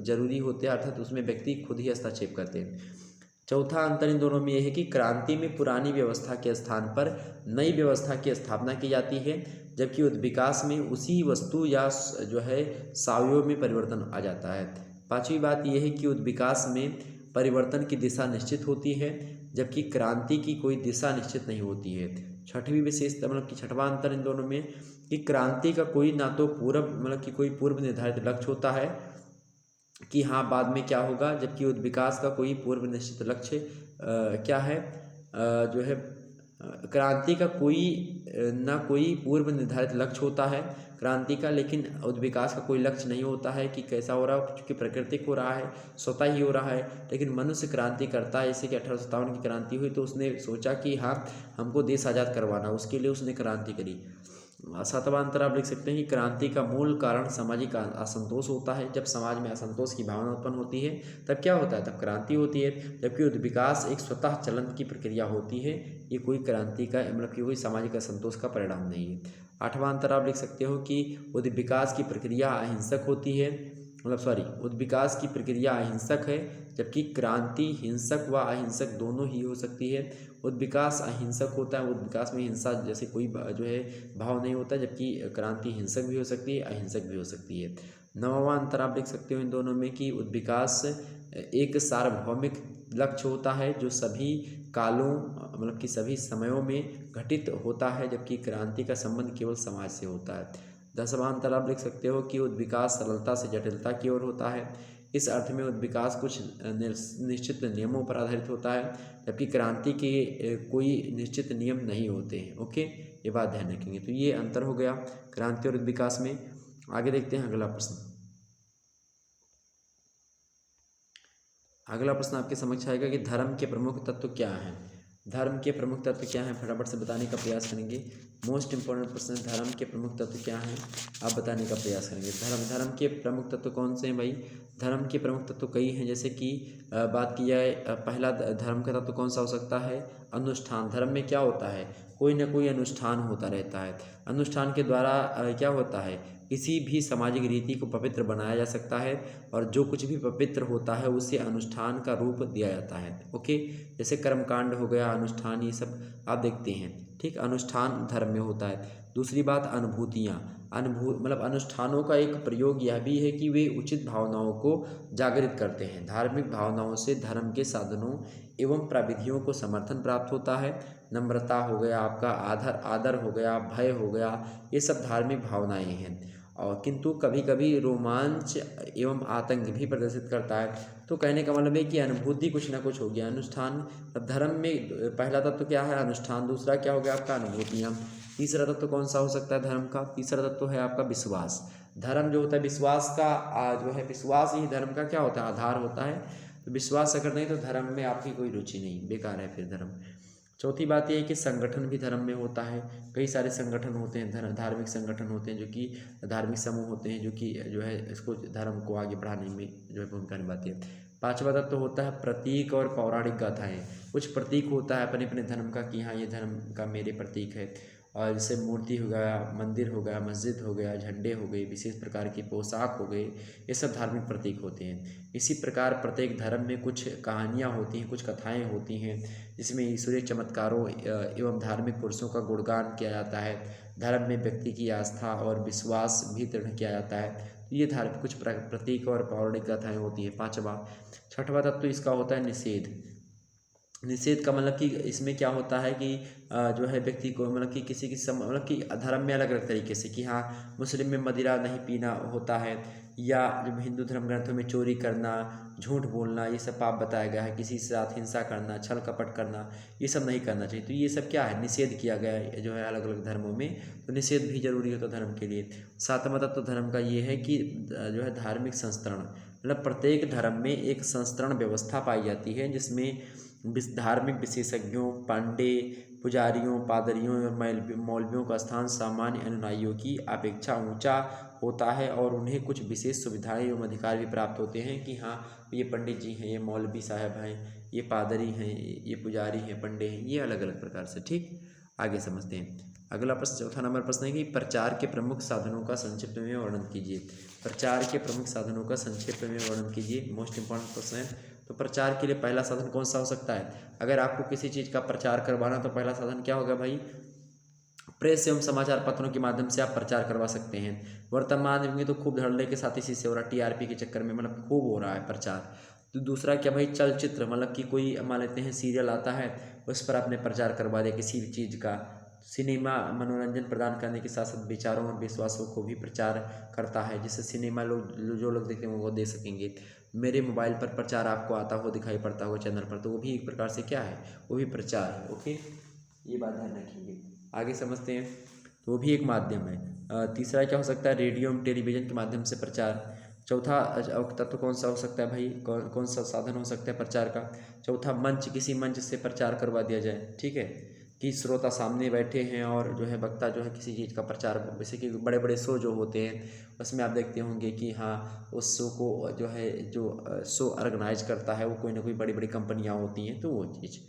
जरूरी होते हैं, अर्थात उसमें व्यक्ति खुद ही हस्तक्षेप करते हैं। चौथा अंतर इन दोनों में यह है कि क्रांति में पुरानी व्यवस्था के स्थान पर नई व्यवस्था की स्थापना की जाती है, जबकि उद्विकास में उसी वस्तु या जो है सावयव में परिवर्तन आ जाता है। पांचवी बात यह है कि उद्विकास में परिवर्तन की दिशा निश्चित होती है, जबकि क्रांति की कोई दिशा निश्चित नहीं होती है। छठवीं विशेषता मतलब कि छठवां अंतर इन दोनों में कि क्रांति का कोई ना तो कोई पूर्व निर्धारित लक्ष्य होता है कि हाँ बाद में क्या होगा, जबकि विकास का कोई पूर्व निश्चित लक्ष्य क्या है, जो है क्रांति का कोई पूर्व निर्धारित लक्ष्य होता है क्रांति का, लेकिन विकास का कोई लक्ष्य नहीं होता है कि कैसा हो रहा है, क्योंकि प्राकृतिक हो रहा है, स्वतः ही हो रहा है। लेकिन मनुष्य क्रांति करता है, जैसे कि 1857 की क्रांति हुई तो उसने सोचा कि हाँ हमको देश आज़ाद करवाना, उसके लिए उसने क्रांति करी। सातवां अंतर आप लिख सकते हैं कि क्रांति का मूल कारण सामाजिक असंतोष होता है। जब समाज में असंतोष की भावना उत्पन्न होती है तब क्या होता है, तब क्रांति होती है। जबकि विकास एक स्वतः चलन की प्रक्रिया होती है, ये कोई क्रांति का मतलब कि कोई सामाजिक असंतोष का परिणाम नहीं है। आठवां अंतर आप लिख सकते हो कि विकास की प्रक्रिया अहिंसक होती है, विकास की प्रक्रिया अहिंसक है, जबकि क्रांति हिंसक व अहिंसक दोनों ही हो सकती है। विकास अहिंसक होता है, विकास में हिंसा जैसे कोई जो है भाव नहीं होता, जबकि क्रांति हिंसक भी हो सकती है, अहिंसक भी हो सकती है। नौवां अंतर आप लिख सकते हो इन दोनों में कि विकास एक सार्वभौमिक लक्ष्य होता है जो सभी कालों मतलब कि सभी समयों में घटित होता है, जबकि क्रांति का संबंध केवल समाज से होता है। 10वां अंतर आप लिख सकते हो कि विकास सरलता से जटिलता की ओर होता है। इस अर्थ में विकास कुछ निश्चित नियमों पर आधारित होता है, जबकि क्रांति के कोई निश्चित नियम नहीं होते हैं। ओके, ये बात ध्यान रखेंगे। तो ये अंतर हो गया क्रांति और विकास में। आगे देखते हैं अगला प्रश्न। अगला प्रश्न आपके समक्ष आएगा कि धर्म के प्रमुख तत्व क्या हैं। धर्म के प्रमुख तत्व क्या हैं, फटाफट से बताने का प्रयास करेंगे। मोस्ट इंपॉर्टेंट प्रश्न, धर्म के प्रमुख तत्व क्या हैं, आप बताने का प्रयास करेंगे। धर्म के प्रमुख तत्व कौन से हैं भाई? धर्म के प्रमुख तत्व कई हैं, जैसे कि बात की जाए पहला धर्म का तत्व कौन सा हो सकता है? अनुष्ठान। धर्म में क्या होता है, कोई ना कोई अनुष्ठान होता रहता है। अनुष्ठान के द्वारा क्या होता है, किसी भी सामाजिक रीति को पवित्र बनाया जा सकता है, और जो कुछ भी पवित्र होता है उसे अनुष्ठान का रूप दिया जाता है। ओके, जैसे कर्मकांड हो गया, अनुष्ठान, ये सब आप देखते हैं। ठीक, अनुष्ठान धर्म में होता है। दूसरी बात अनुभूतियाँ। अनुष्ठानों का एक प्रयोग यह भी है कि वे उचित भावनाओं को जागृत करते हैं। धार्मिक भावनाओं से धर्म के साधनों एवं प्रविधियों को समर्थन प्राप्त होता है। नम्रता हो गया, आपका आदर हो गया, भय हो गया, ये सब धार्मिक भावनाएं हैं। और किंतु कभी कभी रोमांच एवं आतंक भी प्रदर्शित करता है। तो कहने का मतलब है कि अनुभूति कुछ ना कुछ हो गया। अनुष्ठान, अब धर्म में पहला तत्व क्या है? अनुष्ठान। दूसरा क्या हो गया आपका? अनुभूतियाँ। तीसरा तत्व कौन सा हो सकता है धर्म का? तीसरा तत्व है आपका विश्वास। धर्म जो होता है विश्वास का जो है विश्वास ही धर्म का क्या होता है? आधार होता है। तो विश्वास अगर नहीं तो धर्म में आपकी कोई रुचि नहीं, बेकार है फिर धर्म। चौथी बात यह है कि संगठन भी धर्म में होता है। कई सारे संगठन होते हैं, धार्मिक संगठन होते हैं, जो कि धार्मिक समूह होते हैं, जो कि जो है इसको धर्म को आगे बढ़ाने में जो है भूमिका निभाती है। पांचवा तत्व होता है प्रतीक और पौराणिक गाथाएं। कुछ प्रतीक होता है अपने अपने धर्म का कि हाँ ये धर्म का मेरे प्रतीक है, और जैसे मूर्ति हो गया, मंदिर हो गया, मस्जिद हो गया, झंडे हो गए, विशेष प्रकार की पोशाक हो गए, ये सब धार्मिक प्रतीक होते हैं। इसी प्रकार प्रत्येक धर्म में कुछ कहानियाँ होती हैं, कुछ कथाएं होती हैं, जिसमें ईश्वरीय चमत्कारों एवं धार्मिक पुरुषों का गुणगान किया जाता है। धर्म में व्यक्ति की आस्था और विश्वास भी दृढ़ किया जाता है। तो ये धार्मिक कुछ प्रतीक और पौराणिक कथाएँ होती हैं। छठवां तत्व इसका होता है निषेध। निषेध का मतलब कि इसमें क्या होता है कि जो है व्यक्ति को मतलब कि किसी धर्म में अलग अलग तरीके से कि हाँ मुस्लिम में मदिरा नहीं पीना होता है, या जब हिंदू धर्म ग्रंथों में चोरी करना, झूठ बोलना, ये सब पाप बताया गया है। किसी के साथ हिंसा करना, छल कपट करना, ये सब नहीं करना चाहिए। तो ये सब क्या है? निषेध किया गया है जो है अलग अलग धर्मों में। तो निषेध भी जरूरी होता है धर्म के लिए। सातवां तत्व धर्म का ये है कि जो है धार्मिक संस्करण, मतलब प्रत्येक धर्म में एक संस्करण व्यवस्था पाई जाती है, जिसमें धार्मिक विशेषज्ञों, पांडे, पुजारियों, पादरियों और मौलवियों का स्थान सामान्य अनुयायियों की अपेक्षा ऊंचा होता है और उन्हें कुछ विशेष सुविधाएं एवं अधिकार भी प्राप्त होते हैं कि हाँ, ये पंडित जी हैं, ये मौलवी साहब हैं, ये पादरी हैं, ये पुजारी हैं, पंडे हैं, ये अलग अलग प्रकार से। ठीक, आगे समझते हैं। अगला प्रश्न, चौथा नंबर प्रश्न है कि प्रचार के प्रमुख साधनों का संक्षिप्त में वर्णन कीजिए। प्रचार के प्रमुख साधनों का संक्षिप्त में वर्णन कीजिए, मोस्ट इंपॉर्टेंट प्रश्न है। तो प्रचार के लिए पहला साधन कौन सा हो सकता है? अगर आपको किसी चीज़ का प्रचार करवाना तो पहला साधन क्या होगा भाई? प्रेस एवं समाचार पत्रों के माध्यम से आप प्रचार करवा सकते हैं। वर्तमान युग में तो खूब धड़ल्ले के साथ इसी से हो रहा है, टीआरपी के चक्कर में मतलब खूब हो रहा है प्रचार। तो दूसरा क्या भाई? चलचित्र, मतलब कि कोई मान लेते हैं सीरियल आता है, उस पर आपने प्रचार करवा दिया किसी भी चीज़ का। सिनेमा मनोरंजन प्रदान करने के साथ साथ विचारों और विश्वासों को भी प्रचार करता है, जिससे सिनेमा लोग जो लोग देखते हैं वो देख सकेंगे। मेरे मोबाइल पर प्रचार आपको आता हो, दिखाई पड़ता होगा चैनल पर, तो वो भी एक प्रकार से क्या है? वो भी प्रचार है। ओके, ये बात ध्यान रखिए। आगे समझते हैं, तो वो भी एक माध्यम है। तीसरा क्या हो सकता है? रेडियो एवं टेलीविजन के माध्यम से प्रचार। चौथा तत्व कौन सा हो सकता है भाई? कौन सा साधन हो सकता है प्रचार का? चौथा, मंच, किसी मंच से प्रचार करवा दिया जाए। ठीक है, कि श्रोता सामने बैठे हैं और जो है वक्ता जो है किसी चीज़ का प्रचार, जैसे कि बड़े बड़े शो जो होते हैं उसमें आप देखते होंगे कि हाँ, उस शो को जो है जो शो ऑर्गेनाइज करता है वो कोई ना कोई बड़ी बड़ी कंपनियां होती हैं, तो वो चीज़।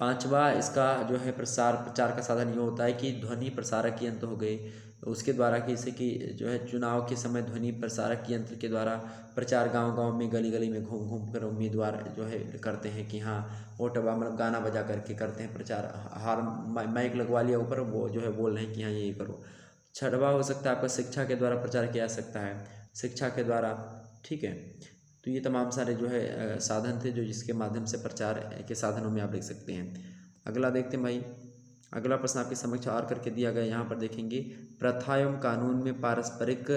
पांचवा इसका जो है प्रचार का साधन ये होता है कि ध्वनि प्रसारक यंत्र हो गए, उसके द्वारा जैसे कि जो है चुनाव के समय ध्वनि प्रसारक यंत्र के द्वारा प्रचार गांव गांव में गली गली में घूम घूम कर उम्मीदवार जो है करते हैं कि हाँ वोट, मतलब गाना बजा करके करते हैं प्रचार, हार माइक लगवा लिया ऊपर, वो जो है बोल रहे हैं कि हाँ ये करो। छठवा हो सकता है आपका शिक्षा के द्वारा प्रचार किया जा सकता है, शिक्षा के द्वारा। ठीक है, तो ये तमाम सारे जो है साधन थे जो जिसके माध्यम से प्रचार के साधनों में आप देख सकते हैं। अगला देखते हैं भाई, अगला प्रश्न आपके समक्ष और करके दिया गया, यहाँ पर देखेंगे प्रथा एवं कानून में पारस्परिक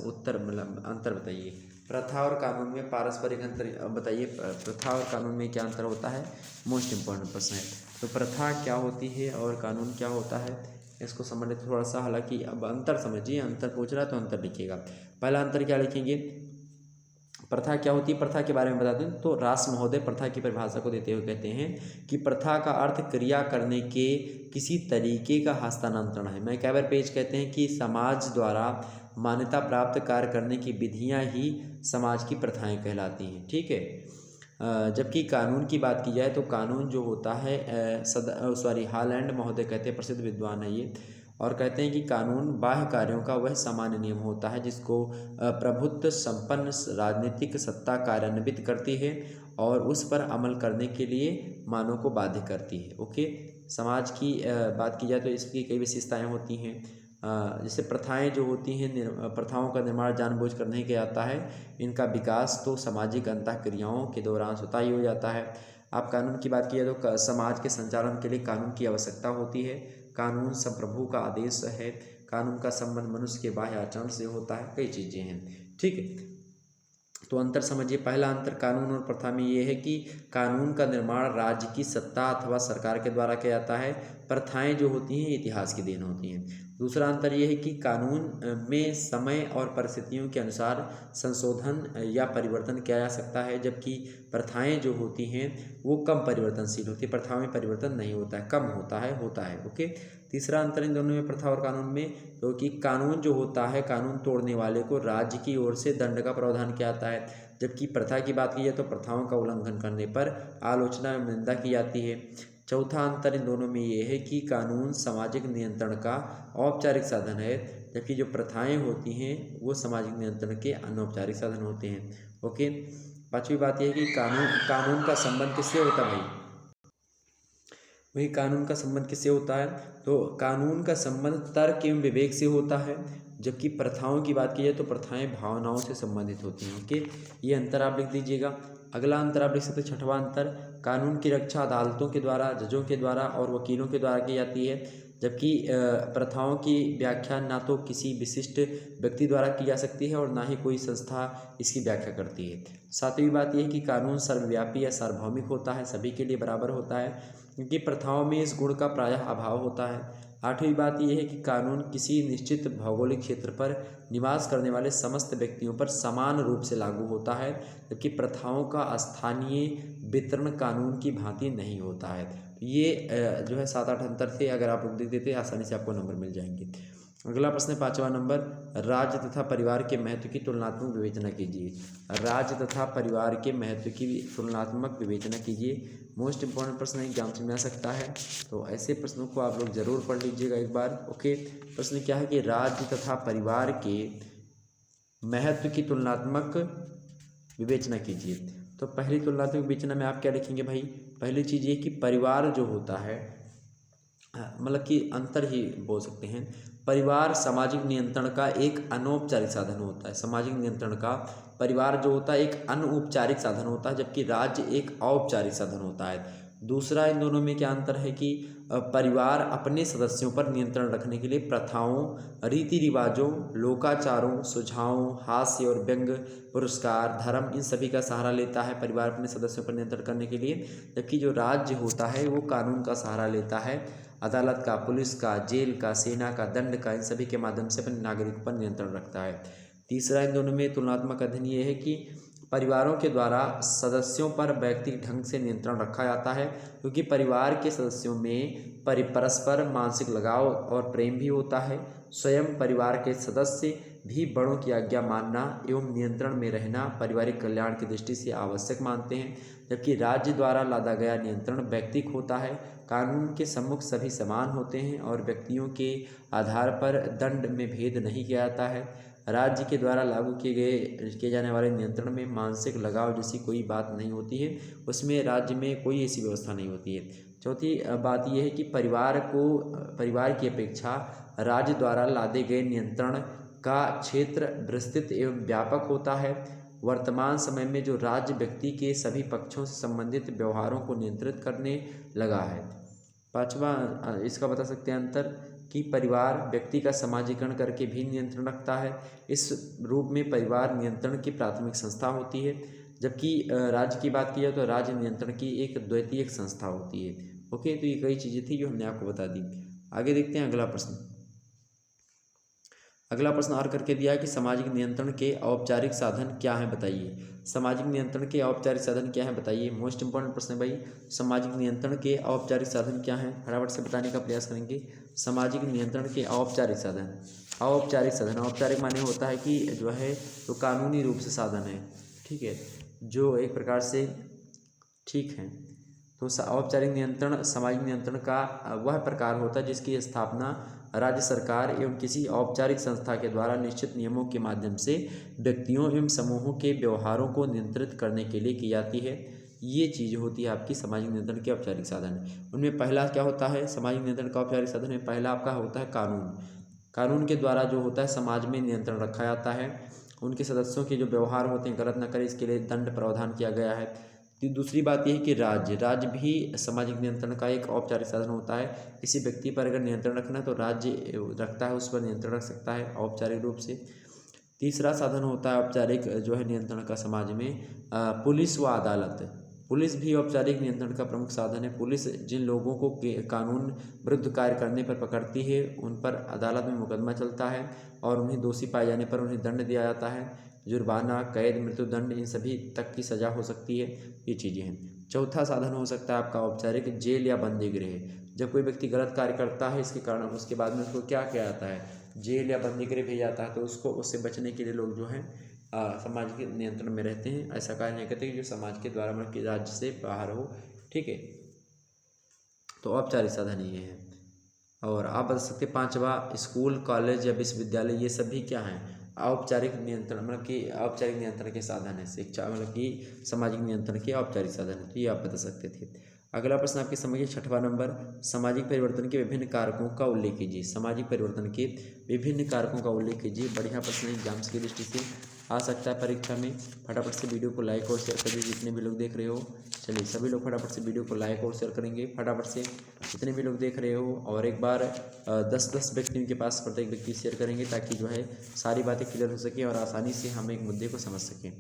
उत्तर मतलब अंतर बताइए। प्रथा और कानून में पारस्परिक अंतर बताइए। प्रथा और कानून में क्या अंतर होता है? मोस्ट इम्पोर्टेंट प्रश्न है। तो प्रथा क्या होती है और कानून क्या होता है, इसको समझने थोड़ा सा, हालांकि अब अंतर समझिए, अंतर पूछ रहा है तो अंतर लिखिएगा। पहला अंतर क्या लिखेंगे? प्रथा क्या होती है, प्रथा के बारे में बता दें तो रास महोदय प्रथा की परिभाषा को देते हुए कहते हैं कि प्रथा का अर्थ क्रिया करने के किसी तरीके का हस्तांतरण है। मैं कई बार पेज कहते हैं कि समाज द्वारा मान्यता प्राप्त कार्य करने की विधियां ही समाज की प्रथाएं कहलाती हैं। ठीक है, जबकि कानून की बात की जाए तो कानून जो होता है हॉलैंड महोदय कहते हैं, प्रसिद्ध विद्वान है ये, और कहते हैं कि कानून बाह्य कार्यों का वह सामान्य नियम होता है जिसको प्रभुत्व संपन्न राजनीतिक सत्ता कार्यान्वित करती है और उस पर अमल करने के लिए मानव को बाध्य करती है। ओके, समाज की बात की जाए तो इसकी कई विशेषताएं होती हैं, जैसे प्रथाएं जो होती हैं, प्रथाओं का निर्माण जानबूझकर नहीं किया जाता है, इनका विकास तो सामाजिक अंतःक्रियाओं के दौरान स्वतः ही हो जाता है। आप कानून की बात किया तो समाज के संचालन के लिए कानून की आवश्यकता होती है। कानून संप्रभु का आदेश है, कानून का संबंध मनुष्य के बाह्य आचरण से होता है, कई चीज़ें हैं। ठीक है, तो अंतर समझिए। पहला अंतर कानून और प्रथा में ये है कि कानून का निर्माण राज्य की सत्ता अथवा सरकार के द्वारा किया जाता है, प्रथाएं जो होती हैं इतिहास की देन होती हैं। दूसरा अंतर यह है कि कानून में समय और परिस्थितियों के अनुसार संशोधन या परिवर्तन किया जा सकता है, जबकि प्रथाएं जो होती हैं वो कम परिवर्तनशील होती है। प्रथाओं में परिवर्तन नहीं होता है, कम होता है। ओके, तीसरा अंतर इन दोनों में, प्रथा और कानून में, क्योंकि कानून जो होता है, कानून तोड़ने वाले को राज्य की ओर से दंड का प्रावधान किया जाता है, जबकि प्रथा की बात की जाए तो प्रथाओं का उल्लंघन करने पर आलोचना एवं निंदा की जाती है। चौथा अंतर इन दोनों में ये है कि कानून सामाजिक नियंत्रण का औपचारिक साधन है, जबकि जो प्रथाएं होती हैं वो सामाजिक नियंत्रण के अनौपचारिक साधन होते हैं। ओके, पांचवी बात यह है कि कानून का संबंध किससे होता है भाई? वही कानून का संबंध किससे होता है? तो कानून का संबंध तर्क एवं विवेक से होता है, जबकि प्रथाओं की बात की जाए तो प्रथाएं भावनाओं से संबंधित होती हैं। ओके, ये अंतर आप लिख दीजिएगा। अगला अंतर आप लिख सकते हैं, छठवां अंतर, कानून की रक्षा अदालतों के द्वारा, जजों के द्वारा और वकीलों के द्वारा की जाती है, जबकि प्रथाओं की व्याख्या ना तो किसी विशिष्ट व्यक्ति द्वारा की जा सकती है और ना ही कोई संस्था इसकी व्याख्या करती है। सातवीं बात यह है कि कानून सर्वव्यापी या सार्वभौमिक होता है, सभी के लिए बराबर होता है, क्योंकि प्रथाओं में इस गुण का प्रायः अभाव होता है। आठवीं बात यह है कि कानून किसी निश्चित भौगोलिक क्षेत्र पर निवास करने वाले समस्त व्यक्तियों पर समान रूप से लागू होता है, जबकि प्रथाओं का स्थानीय वितरण कानून की भांति नहीं होता है। ये जो है 7-8 अंतर थे, अगर आप लोग देख देते आसानी से आपको नंबर मिल जाएंगे। अगला प्रश्न है 5वां नंबर, राज्य तथा परिवार के महत्व की तुलनात्मक विवेचना कीजिए। राज्य तथा परिवार के महत्व की तुलनात्मक विवेचना कीजिए। मोस्ट इंपॉर्टेंट प्रश्न एग्जाम से मिल सकता है, तो ऐसे प्रश्नों को आप लोग जरूर पढ़ लीजिएगा एक बार। ओके, प्रश्न क्या है कि राज्य तथा परिवार के महत्व की तुलनात्मक विवेचना कीजिए। तो पहली तुलनात्मक विवेचना में आप क्या लिखेंगे भाई? पहली चीज़ ये कि परिवार जो होता है, मतलब कि अंतर ही बोल सकते हैं, परिवार सामाजिक नियंत्रण का एक अनौपचारिक साधन होता है। सामाजिक नियंत्रण का परिवार जो होता है एक अनौपचारिक साधन होता है, जबकि राज्य एक औपचारिक साधन होता है। दूसरा, इन दोनों में क्या अंतर है कि परिवार अपने सदस्यों पर नियंत्रण रखने के लिए प्रथाओं, रीति रिवाजों, लोकाचारों, सुझावों, हास्य और व्यंग, पुरस्कार, धर्म, इन सभी का सहारा लेता है परिवार अपने सदस्यों पर नियंत्रण करने के लिए। जबकि जो राज्य होता है वो कानून का सहारा लेता है, अदालत का, पुलिस का, जेल का, सेना का, दंड का, इन सभी के माध्यम से अपने नागरिकों पर नियंत्रण रखता है। तीसरा, इन दोनों में तुलनात्मक अध्ययन ये है कि परिवारों के द्वारा सदस्यों पर व्यक्तिगत ढंग से नियंत्रण रखा जाता है, क्योंकि परिवार के सदस्यों में परस्पर मानसिक लगाव और प्रेम भी होता है। स्वयं परिवार के सदस्य भी बड़ों की आज्ञा मानना एवं नियंत्रण में रहना पारिवारिक कल्याण की दृष्टि से आवश्यक मानते हैं। जबकि राज्य द्वारा लादा गया नियंत्रण व्यक्तिक होता है, कानून के सम्मुख सभी समान होते हैं और व्यक्तियों के आधार पर दंड में भेद नहीं किया जाता है। राज्य के द्वारा लागू किए जाने वाले नियंत्रण में मानसिक लगाव जैसी कोई बात नहीं होती है, उसमें राज्य में कोई ऐसी व्यवस्था नहीं होती है। चौथी बात यह है कि परिवार की अपेक्षा राज्य द्वारा लादे गए नियंत्रण का क्षेत्र विस्तृत एवं व्यापक होता है। वर्तमान समय में जो राज्य व्यक्ति के सभी पक्षों से संबंधित व्यवहारों को नियंत्रित करने लगा है। पांचवा, इसका बता सकते हैं अंतर कि परिवार व्यक्ति का समाजीकरण करके भी नियंत्रण रखता है। इस रूप में परिवार नियंत्रण की प्राथमिक संस्था होती है, जबकि राज्य की बात की जाए तो राज्य नियंत्रण की एक द्वितीयक संस्था होती है। ओके, तो ये कई चीज़ें थी जो हमने आपको बता दी। आगे देखते हैं अगला प्रश्न। अगला प्रश्न और करके दिया है कि सामाजिक नियंत्रण के औपचारिक साधन क्या हैं बताइए। सामाजिक नियंत्रण के औपचारिक साधन क्या हैं बताइए। मोस्ट इंपॉर्टेंट प्रश्न है भाई, सामाजिक नियंत्रण के औपचारिक साधन क्या हैं, फटाफट से बताने का प्रयास करेंगे। सामाजिक नियंत्रण के औपचारिक साधन, औपचारिक साधन, औपचारिक माने होता है कि जो है तो कानूनी रूप से साधन है, ठीक है, जो एक प्रकार से ठीक है। तो औपचारिक नियंत्रण सामाजिक नियंत्रण का वह प्रकार होता है जिसकी स्थापना राज्य सरकार एवं किसी औपचारिक संस्था के द्वारा निश्चित नियमों के माध्यम से व्यक्तियों एवं समूहों के व्यवहारों को नियंत्रित करने के लिए की जाती है। ये चीज़ होती है आपकी सामाजिक नियंत्रण के औपचारिक साधन। उनमें पहला क्या होता है सामाजिक नियंत्रण का औपचारिक साधन में? पहला आपका होता है कानून। कानून के द्वारा जो होता है समाज में नियंत्रण रखा जाता है। उनके सदस्यों के जो व्यवहार होते हैं गलत न करें इसके लिए दंड प्रावधान किया गया है। दूसरी बात यह है कि राज्य भी सामाजिक नियंत्रण का एक औपचारिक साधन होता है। किसी व्यक्ति पर अगर नियंत्रण रखना है तो राज्य रखता है, उस पर नियंत्रण रख सकता है औपचारिक रूप से। तीसरा साधन होता है औपचारिक जो है नियंत्रण का समाज में पुलिस व अदालत। पुलिस भी औपचारिक नियंत्रण का प्रमुख साधन है। पुलिस जिन लोगों को कानून विरुद्ध कार्य करने पर पकड़ती है उन पर अदालत में मुकदमा चलता है और उन्हें दोषी पाए जाने पर उन्हें दंड दिया जाता है। जुर्माना, कैद, मृत्युदंड, इन सभी तक की सज़ा हो सकती है। ये चीज़ें हैं। चौथा साधन हो सकता है आपका औपचारिक जेल या बंदी गृह। जब कोई व्यक्ति गलत कार्य करता है इसके कारण उसके बाद में उसको क्या किया जाता है, जेल या बंदी गृह भेजा जाता है। तो उससे बचने के लिए लोग जो हैं समाज के नियंत्रण में रहते हैं। ऐसा कार्य नहीं करते कि जो समाज के द्वारा मतलब कि राज्य से बाहर हो, ठीक है। तो औपचारिक साधन ये है। और आप बता सकते पांचवा, स्कूल, कॉलेज या विश्वविद्यालय, ये सभी क्या हैं, औपचारिक नियंत्रण मतलब कि औपचारिक नियंत्रण के साधन है। शिक्षा मतलब कि सामाजिक नियंत्रण के औपचारिक साधन है। तो ये आप बता सकते थे। अगला प्रश्न आपके समझिए 6वां नंबर, सामाजिक परिवर्तन के विभिन्न कारकों का उल्लेख कीजिए। सामाजिक परिवर्तन के विभिन्न कारकों का उल्लेख कीजिए। बढ़िया प्रश्न एग्जाम्स की दृष्टि से आ सकता है परीक्षा में। फटाफट से वीडियो को लाइक और शेयर करिए जितने भी लोग देख रहे हो। चलिए सभी लोग फटाफट से वीडियो को लाइक और शेयर करेंगे फटाफट से जितने भी लोग देख रहे हो। और एक बार 10-10 व्यक्तियों के पास प्रत्येक व्यक्ति शेयर करेंगे ताकि जो है सारी बातें क्लियर हो सके और आसानी से हम एक मुद्दे को समझ सकें।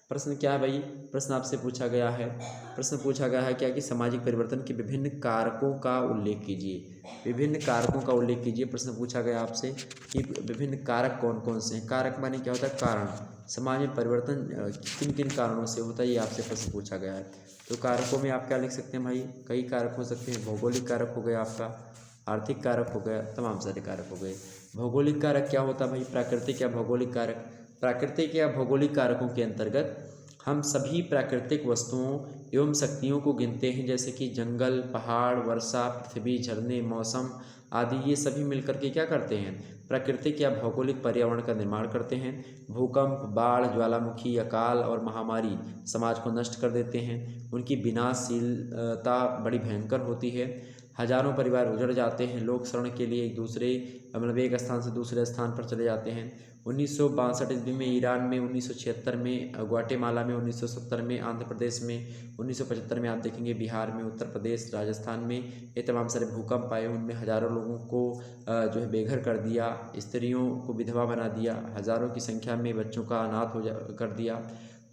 प्रश्न क्या है भाई, प्रश्न आपसे पूछा गया है, प्रश्न पूछा गया है क्या कि सामाजिक परिवर्तन के विभिन्न कारकों का उल्लेख कीजिए। विभिन्न कारकों का उल्लेख कीजिए। प्रश्न पूछा गया आपसे कि विभिन्न कारक कौन कौन से हैं। कारक माने क्या होता है, कारण। समाज में परिवर्तन किन किन कारणों से होता है, ये आपसे प्रश्न पूछा गया है। तो कारकों में आप क्या लिख सकते हैं भाई, कई कारक हो सकते हैं। भौगोलिक कारक हो गया आपका, आर्थिक कारक हो गया, तमाम सारे कारक हो गए। भौगोलिक कारक क्या होता है भाई, प्राकृतिक या भौगोलिक कारक। प्राकृतिक या भौगोलिक कारकों के अंतर्गत हम सभी प्राकृतिक वस्तुओं एवं शक्तियों को गिनते हैं, जैसे कि जंगल, पहाड़, वर्षा, पृथ्वी, झरने, मौसम आदि। ये सभी मिलकर के क्या करते हैं, प्राकृतिक या भौगोलिक पर्यावरण का निर्माण करते हैं। भूकंप, बाढ़, ज्वालामुखी, अकाल और महामारी समाज को नष्ट कर देते हैं। उनकी विनाशशीलता बड़ी भयंकर होती है। हजारों परिवार उजड़ जाते हैं। लोग शरण के लिए एक दूसरे मतलब एक स्थान से दूसरे स्थान पर चले जाते हैं। 1962 ईस्वी में ईरान में, 1976 में ग्वाटेमाला में, 1970 में आंध्र प्रदेश में, 1975 में आप देखेंगे बिहार में, उत्तर प्रदेश, राजस्थान में ये तमाम सारे भूकंप आए। उनमें हज़ारों लोगों को जो है बेघर कर दिया, स्त्रियों को विधवा बना दिया, हज़ारों की संख्या में बच्चों का अनाथ कर दिया।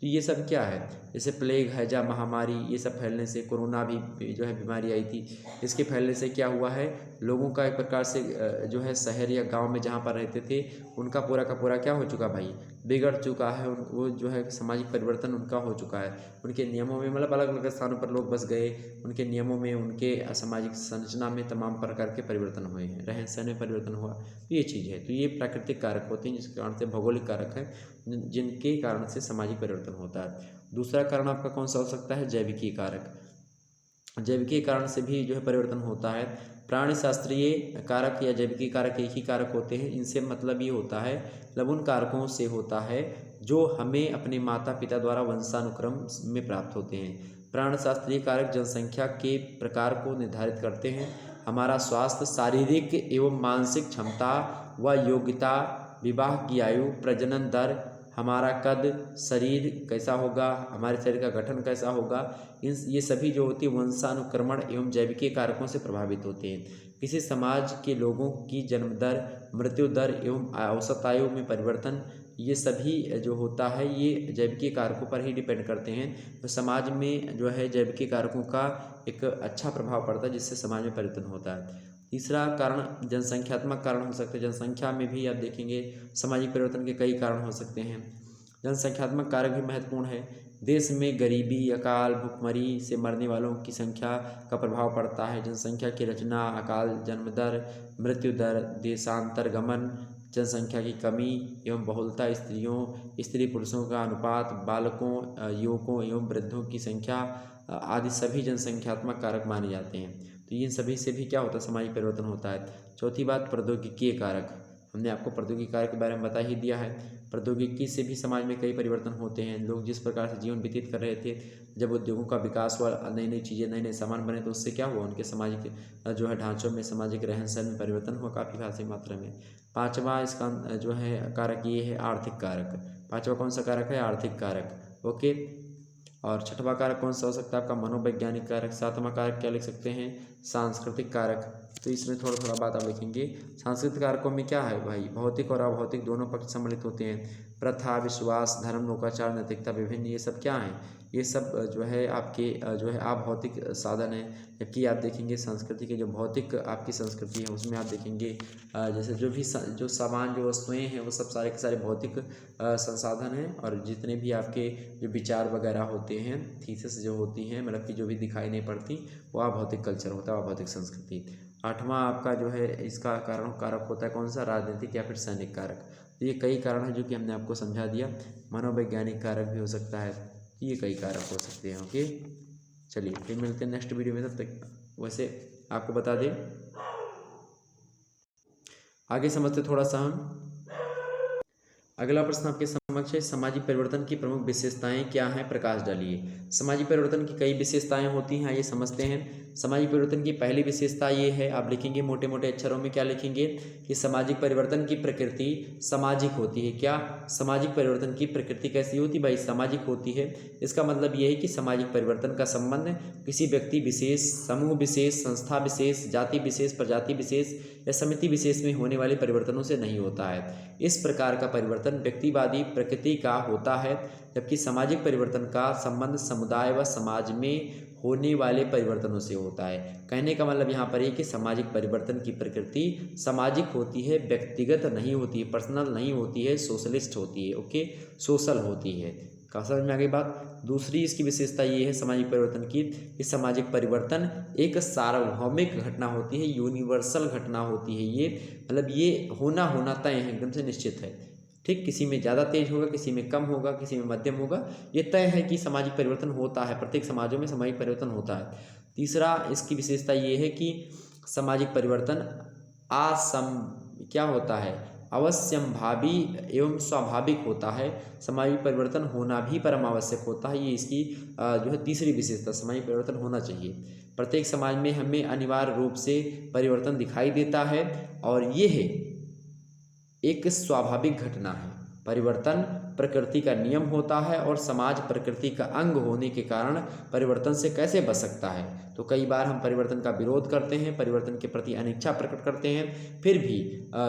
तो ये सब क्या है, जैसे प्लेग, हैजा, महामारी, ये सब फैलने से, कोरोना भी जो है बीमारी आई थी, इसके फैलने से क्या हुआ है, लोगों का एक प्रकार से जो है शहर या गांव में जहाँ पर रहते थे उनका पूरा का पूरा क्या हो चुका भाई, बिगड़ चुका है। वो जो है सामाजिक परिवर्तन उनका हो चुका है। उनके नियमों में मतलब अलग अलग स्थानों पर लोग बस गए, उनके नियमों में, उनके सामाजिक संरचना में तमाम प्रकार के परिवर्तन हुए हैं, रहन सहन में परिवर्तन हुआ। तो ये चीज़ है। तो ये प्राकृतिक कारक होते हैं, जिसके कारण से भौगोलिक कारक है, जिनके कारण से सामाजिक परिवर्तन होता है। दूसरा कारण आपका कौन सा हो सकता है, जैविकीय कारक। जैविकीय कारण से भी जो है परिवर्तन होता है। प्राणी शास्त्रीय कारक या जैविकीय कारक एक ही कारक होते हैं। इनसे मतलब ये होता है, मतलब उन कारकों से होता है जो हमें अपने माता पिता द्वारा वंशानुक्रम में प्राप्त होते हैं। प्राणशास्त्रीय कारक जनसंख्या के प्रकार को निर्धारित करते हैं। हमारा स्वास्थ्य, शारीरिक एवं मानसिक क्षमता व योग्यता, विवाह की आयु, प्रजनन दर, हमारा कद, शरीर कैसा होगा, हमारे शरीर का गठन कैसा होगा, ये सभी जो होती है वंशानुक्रमण एवं जैविकीय कारकों से प्रभावित होते हैं। किसी समाज के लोगों की जन्म दर, मृत्यु दर एवं औसत आयु में परिवर्तन, ये सभी जो होता है ये जैविकीय कारकों पर ही डिपेंड करते हैं। तो समाज में जो है जैविकीय कारकों का एक अच्छा प्रभाव पड़ता है, जिससे समाज में परिवर्तन होता है। तीसरा कारण जनसंख्यात्मक कारण हो सकते हैं। जनसंख्या में भी आप देखेंगे सामाजिक परिवर्तन के कई कारण हो सकते हैं। जनसंख्यात्मक कारक भी महत्वपूर्ण है। देश में गरीबी, अकाल, भुखमरी से मरने वालों की संख्या का प्रभाव पड़ता है। जनसंख्या की रचना, अकाल, जन्म दर, मृत्यु दर, देशांतरगमन, जनसंख्या की कमी एवं बहुलता, स्त्री पुरुषों का अनुपात, बालकों, युवकों एवं वृद्धों की संख्या आदि सभी जनसंख्यात्मक कारक माने जाते हैं। तो इन सभी से भी क्या होता है, सामाजिक परिवर्तन होता है। चौथी बात, प्रौद्योगिकीय कारक। हमने आपको प्रौद्योगिकी कारक के बारे में बता ही दिया है। प्रौद्योगिकी से भी समाज में कई परिवर्तन होते हैं। लोग जिस प्रकार से जीवन व्यतीत कर रहे थे, जब उद्योगों का विकास हुआ, नई नई चीज़ें, नए नए सामान बने, तो उससे क्या हुआ, उनके सामाजिक जो है ढांचों में, सामाजिक रहन सहन में परिवर्तन हुआ काफ़ी खासी मात्रा में। पाँचवा इसका जो है कारक ये है आर्थिक कारक। पाँचवा कौन सा कारक है, आर्थिक कारक। ओके। और छठवां कारक कौन सा हो सकता है आपका, मनोवैज्ञानिक कारक। सातवां कारक क्या लिख सकते हैं, सांस्कृतिक कारक। तो इसमें थोड़ा थोड़ा बात आप लिखेंगे। सांस्कृतिक कारकों में क्या है भाई, भौतिक और अभौतिक दोनों पक्ष सम्मिलित होते हैं। प्रथा, विश्वास, धर्म, लोकाचार, नैतिकता, विभिन्न, ये सब क्या हैं, ये सब जो है आपके जो है अभौतिक साधन है। जबकि आप देखेंगे संस्कृति के जो भौतिक आपकी संस्कृति है उसमें आप देखेंगे जैसे जो सामान, जो वस्तुएं हैं, वो सब सारे के सारे भौतिक संसाधन हैं। और जितने भी आपके जो विचार वगैरह होते हैं, थीसिस जो होती हैं, मतलब कि जो भी दिखाई नहीं पड़ती, वो अभौतिक कल्चर होता है, अभौतिक संस्कृति। आठवां आपका जो है इसका कारक होता है कौन सा, राजनीतिक या फिर सैनिक कारक। तो ये कई कारण हैं जो कि हमने आपको समझा दिया। मनोवैज्ञानिक कारक भी हो सकता है, ये कई कारक हो सकते हैं। ओके, चलिए फिर मिलते हैं नेक्स्ट वीडियो में। तब तक वैसे आपको बता दें, आगे समझते थोड़ा सा हम। अगला प्रश्न आपके समक्ष है, सामाजिक परिवर्तन की प्रमुख विशेषताएं क्या हैं, प्रकाश डालिए। सामाजिक परिवर्तन की कई विशेषताएं होती हैं, ये समझते हैं। सामाजिक परिवर्तन की पहली विशेषता ये है, आप लिखेंगे मोटे मोटे अक्षरों में, क्या लिखेंगे कि सामाजिक परिवर्तन की प्रकृति सामाजिक होती है। क्या, सामाजिक परिवर्तन की प्रकृति कैसी होती भाई, सामाजिक होती है। इसका मतलब ये है कि सामाजिक परिवर्तन का संबंध किसी व्यक्ति विशेष, समूह विशेष, संस्था विशेष, जाति विशेष, प्रजाति विशेष या समिति विशेष में होने वाले परिवर्तनों से नहीं होता है। इस प्रकार का परिवर्तन व्यक्तिवादी प्रकृति का होता है, जबकि सामाजिक परिवर्तन का संबंध समुदाय व समाज में होने वाले परिवर्तनों से होता है। कहने का मतलब यहाँ पर ये कि सामाजिक परिवर्तन की प्रकृति सामाजिक होती है, व्यक्तिगत नहीं होती है, पर्सनल नहीं होती है, सोशलिस्ट होती है। ओके, सोशल होती है। कहाँ समझ में आ गई बात। दूसरी इसकी विशेषता ये है सामाजिक परिवर्तन की, इस सामाजिक परिवर्तन एक सार्वभौमिक घटना होती है, यूनिवर्सल घटना होती है। ये मतलब ये होना तय है, एकदम से निश्चित है। ठीक, किसी में ज़्यादा तेज होगा, किसी में कम होगा, किसी में मध्यम होगा, ये तय है कि सामाजिक परिवर्तन होता है, प्रत्येक समाजों में सामाजिक परिवर्तन होता है। तीसरा इसकी विशेषता ये है कि सामाजिक परिवर्तन क्या होता है, अवश्यंभावी एवं स्वाभाविक होता है। सामाजिक परिवर्तन होना भी परम आवश्यक होता है। ये इसकी जो है तीसरी विशेषता, सामाजिक परिवर्तन होना चाहिए। प्रत्येक समाज में हमें अनिवार्य रूप से परिवर्तन दिखाई देता है और ये है एक स्वाभाविक घटना है। परिवर्तन प्रकृति का नियम होता है और समाज प्रकृति का अंग होने के कारण परिवर्तन से कैसे बच सकता है। तो कई बार हम परिवर्तन का विरोध करते हैं, परिवर्तन के प्रति अनिच्छा प्रकट करते हैं, फिर भी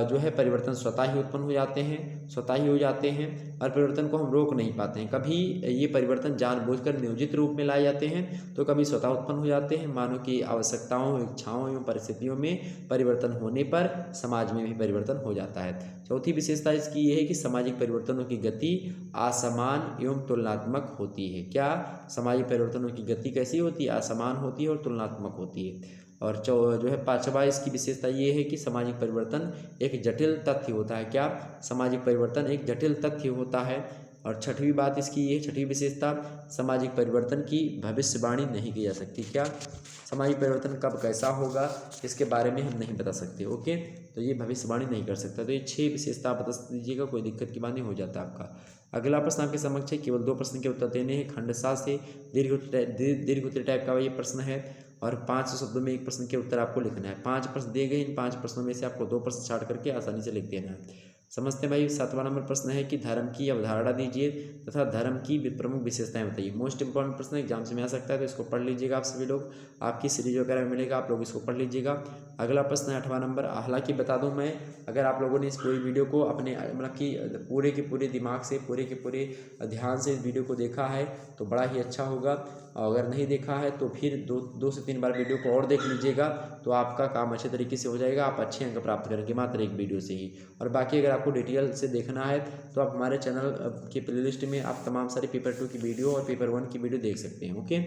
जो है परिवर्तन स्वतः ही उत्पन्न हो जाते हैं, स्वतः ही हो जाते हैं और परिवर्तन को हम रोक नहीं पाते हैं। कभी ये परिवर्तन जानबूझकर नियोजित रूप में लाए जाते हैं, तो कभी स्वतः उत्पन्न हो जाते हैं। मानव की आवश्यकताओं, इच्छाओं एवं परिस्थितियों में परिवर्तन होने पर समाज में भी परिवर्तन हो जाता है। चौथी विशेषता इसकी ये है कि सामाजिक परिवर्तनों की गति असमान एवं तुलनात्मक होती है। क्या सामाजिक परिवर्तनों की गति कैसी होती है, असमान होती है और तुलनात्मक होती है। और जो है पांचवा इसकी विशेषता ये है कि सामाजिक परिवर्तन एक जटिल तथ्य होता है। क्या सामाजिक परिवर्तन एक जटिल तथ्य होता है। और छठवीं बात इसकी ये, छठवीं विशेषता, सामाजिक परिवर्तन की भविष्यवाणी नहीं की जा सकती। क्या सामाजिक परिवर्तन कब कैसा होगा इसके बारे में हम नहीं बता सकते। ओके, तो ये भविष्यवाणी नहीं कर सकता। तो ये 6 विशेषता आप बता दीजिएगा, कोई दिक्कत की बात नहीं, हो जाता आपका। अगला प्रश्न आपके समक्ष है, केवल 2 प्रश्न के उत्तर देने हैं। खंड 7 से दीर्घ उत्तरीय टाइप का ये प्रश्न है और 5 शब्दों में एक प्रश्न के उत्तर आपको लिखना है। 5 प्रश्न दिए गए, इन 5 प्रश्नों में से आपको 2 प्रश्न छाट करके आसानी से लिख देना है। समझते हैं भाई। 7वां नंबर प्रश्न है कि धर्म की अवधारणा दीजिए तथा धर्म की प्रमुख विशेषताएं बताइए। मोस्ट इंपॉर्टेंट प्रश्न एग्जाम से में आ सकता है, तो इसको पढ़ लीजिएगा आप सभी लोग। आपकी सीरीज वगैरह में मिलेगा, आप लोग इसको पढ़ लीजिएगा। अगला प्रश्न है 8वां नंबर। हालांकि बता दूं मैं, अगर आप लोगों ने इस पूरी वीडियो को अपने मतलब कि पूरे के पूरे दिमाग से, पूरे के पूरे ध्यान से इस वीडियो को देखा है तो बड़ा ही अच्छा होगा। अगर नहीं देखा है तो फिर 2 से 3 बार वीडियो को और देख लीजिएगा, तो आपका काम अच्छे तरीके से हो जाएगा। आप अच्छे अंक प्राप्त करेंगे मात्र एक वीडियो से ही। और बाकी अगर आपको डिटेल से देखना है तो आप हमारे चैनल के प्लेलिस्ट में आप तमाम सारे पेपर 2 की वीडियो और पेपर 1 की वीडियो देख सकते हैं। ओके,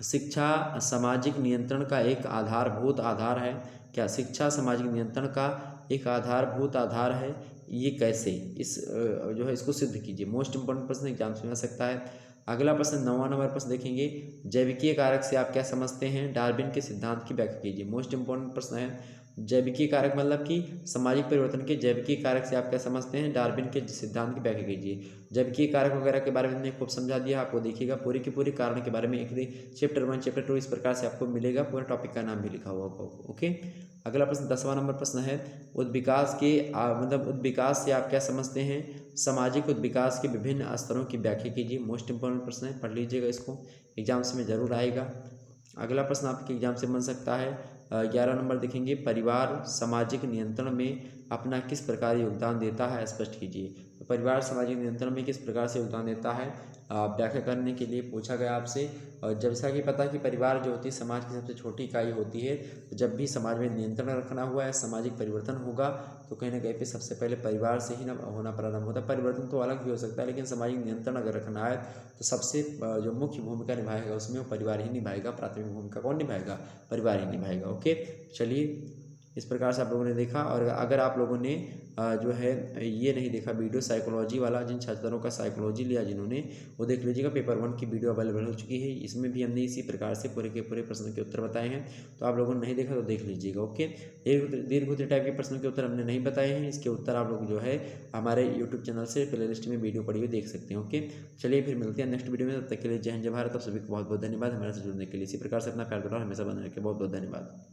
शिक्षा सामाजिक नियंत्रण का एक आधारभूत आधार है। क्या शिक्षा सामाजिक नियंत्रण का एक आधारभूत आधार है। ये कैसे, इस जो है इसको सिद्ध कीजिए। मोस्ट इंपॉर्टेंट प्रश्न एग्जाम से आ सकता है। अगला प्रश्न 9वां नंबर प्रश्न देखेंगे। जैविकीय कारक से आप क्या समझते हैं, डार्विन के सिद्धांत की व्याख्या कीजिए। मोस्ट इंपॉर्टेंट प्रश्न है। जैविकीय कारक मतलब कि सामाजिक परिवर्तन के जैविकीय कारक से आप क्या समझते हैं, डार्विन के सिद्धांत की व्याख्या कीजिए। जैविकीय कारक वगैरह के बारे में हमने खूब समझा दिया, आपको देखिएगा पूरे के पूरे कारण के बारे में एक चैप्टर 1 चैप्टर 2 इस प्रकार से आपको मिलेगा, पूरे टॉपिक का नाम भी लिखा हुआ होगा। ओके, अगला प्रश्न 10वां नंबर प्रश्न है। उद्विकास के मतलब उद्विकास से आप क्या समझते हैं, सामाजिक उद्विकास के विभिन्न स्तरों की व्याख्या कीजिए। मोस्ट इंपॉर्टेंट प्रश्न है, पढ़ लीजिएगा इसको, एग्जाम्स में जरूर आएगा। अगला प्रश्न आपके एग्जाम से बन सकता है। 11 नंबर देखेंगे। परिवार सामाजिक नियंत्रण में अपना किस प्रकार योगदान देता है, स्पष्ट कीजिए। तो परिवार सामाजिक नियंत्रण में किस प्रकार से योगदान देता है, व्याख्या करने के लिए पूछा गया आपसे। और जैसा कि पता कि परिवार जो होती है समाज की सबसे छोटी इकाई होती है। जब भी समाज में नियंत्रण रखना हुआ है, सामाजिक परिवर्तन होगा, तो कहीं ना कहीं पे सबसे पहले परिवार से ही ना होना प्रारंभ होता है। परिवर्तन तो अलग भी हो सकता है, लेकिन सामाजिक नियंत्रण अगर रखना है तो सबसे जो मुख्य भूमिका निभाएगा उसमें वो परिवार ही निभाएगा। प्राथमिक भूमिका कौन निभाएगा, परिवार ही निभाएगा। ओके, चलिए इस प्रकार से आप लोगों ने देखा। और अगर आप लोगों ने जो है ये नहीं देखा वीडियो साइकोलॉजी वाला, जिन छात्रों का साइकोलॉजी लिया जिन्होंने, वो देख लीजिएगा। पेपर 1 की वीडियो अवेलेबल हो चुकी है, इसमें भी हमने इसी प्रकार से पूरे के पूरे प्रश्न के उत्तर बताए हैं। तो आप लोगों ने नहीं देखा तो देख लीजिएगा। ओके, दीर्घ उत्तरीय टाइप के प्रश्नों के उत्तर हमने नहीं बताए हैं, इसके उत्तर आप लोग जो है हमारे यूट्यूब चैनल से प्लेलिस्ट में वीडियो पड़ी हुई देख सकते हैं। ओके, चलिए फिर मिलते हैं नेक्स्ट वीडियो में। तब तक के लिए जय हिंद जय भारत। आप सभी को बहुत बहुत धन्यवाद हमारे से जुड़ने के लिए। इसी प्रकार से अपना प्यार दुलार हमेशा बना रखें। बहुत बहुत धन्यवाद।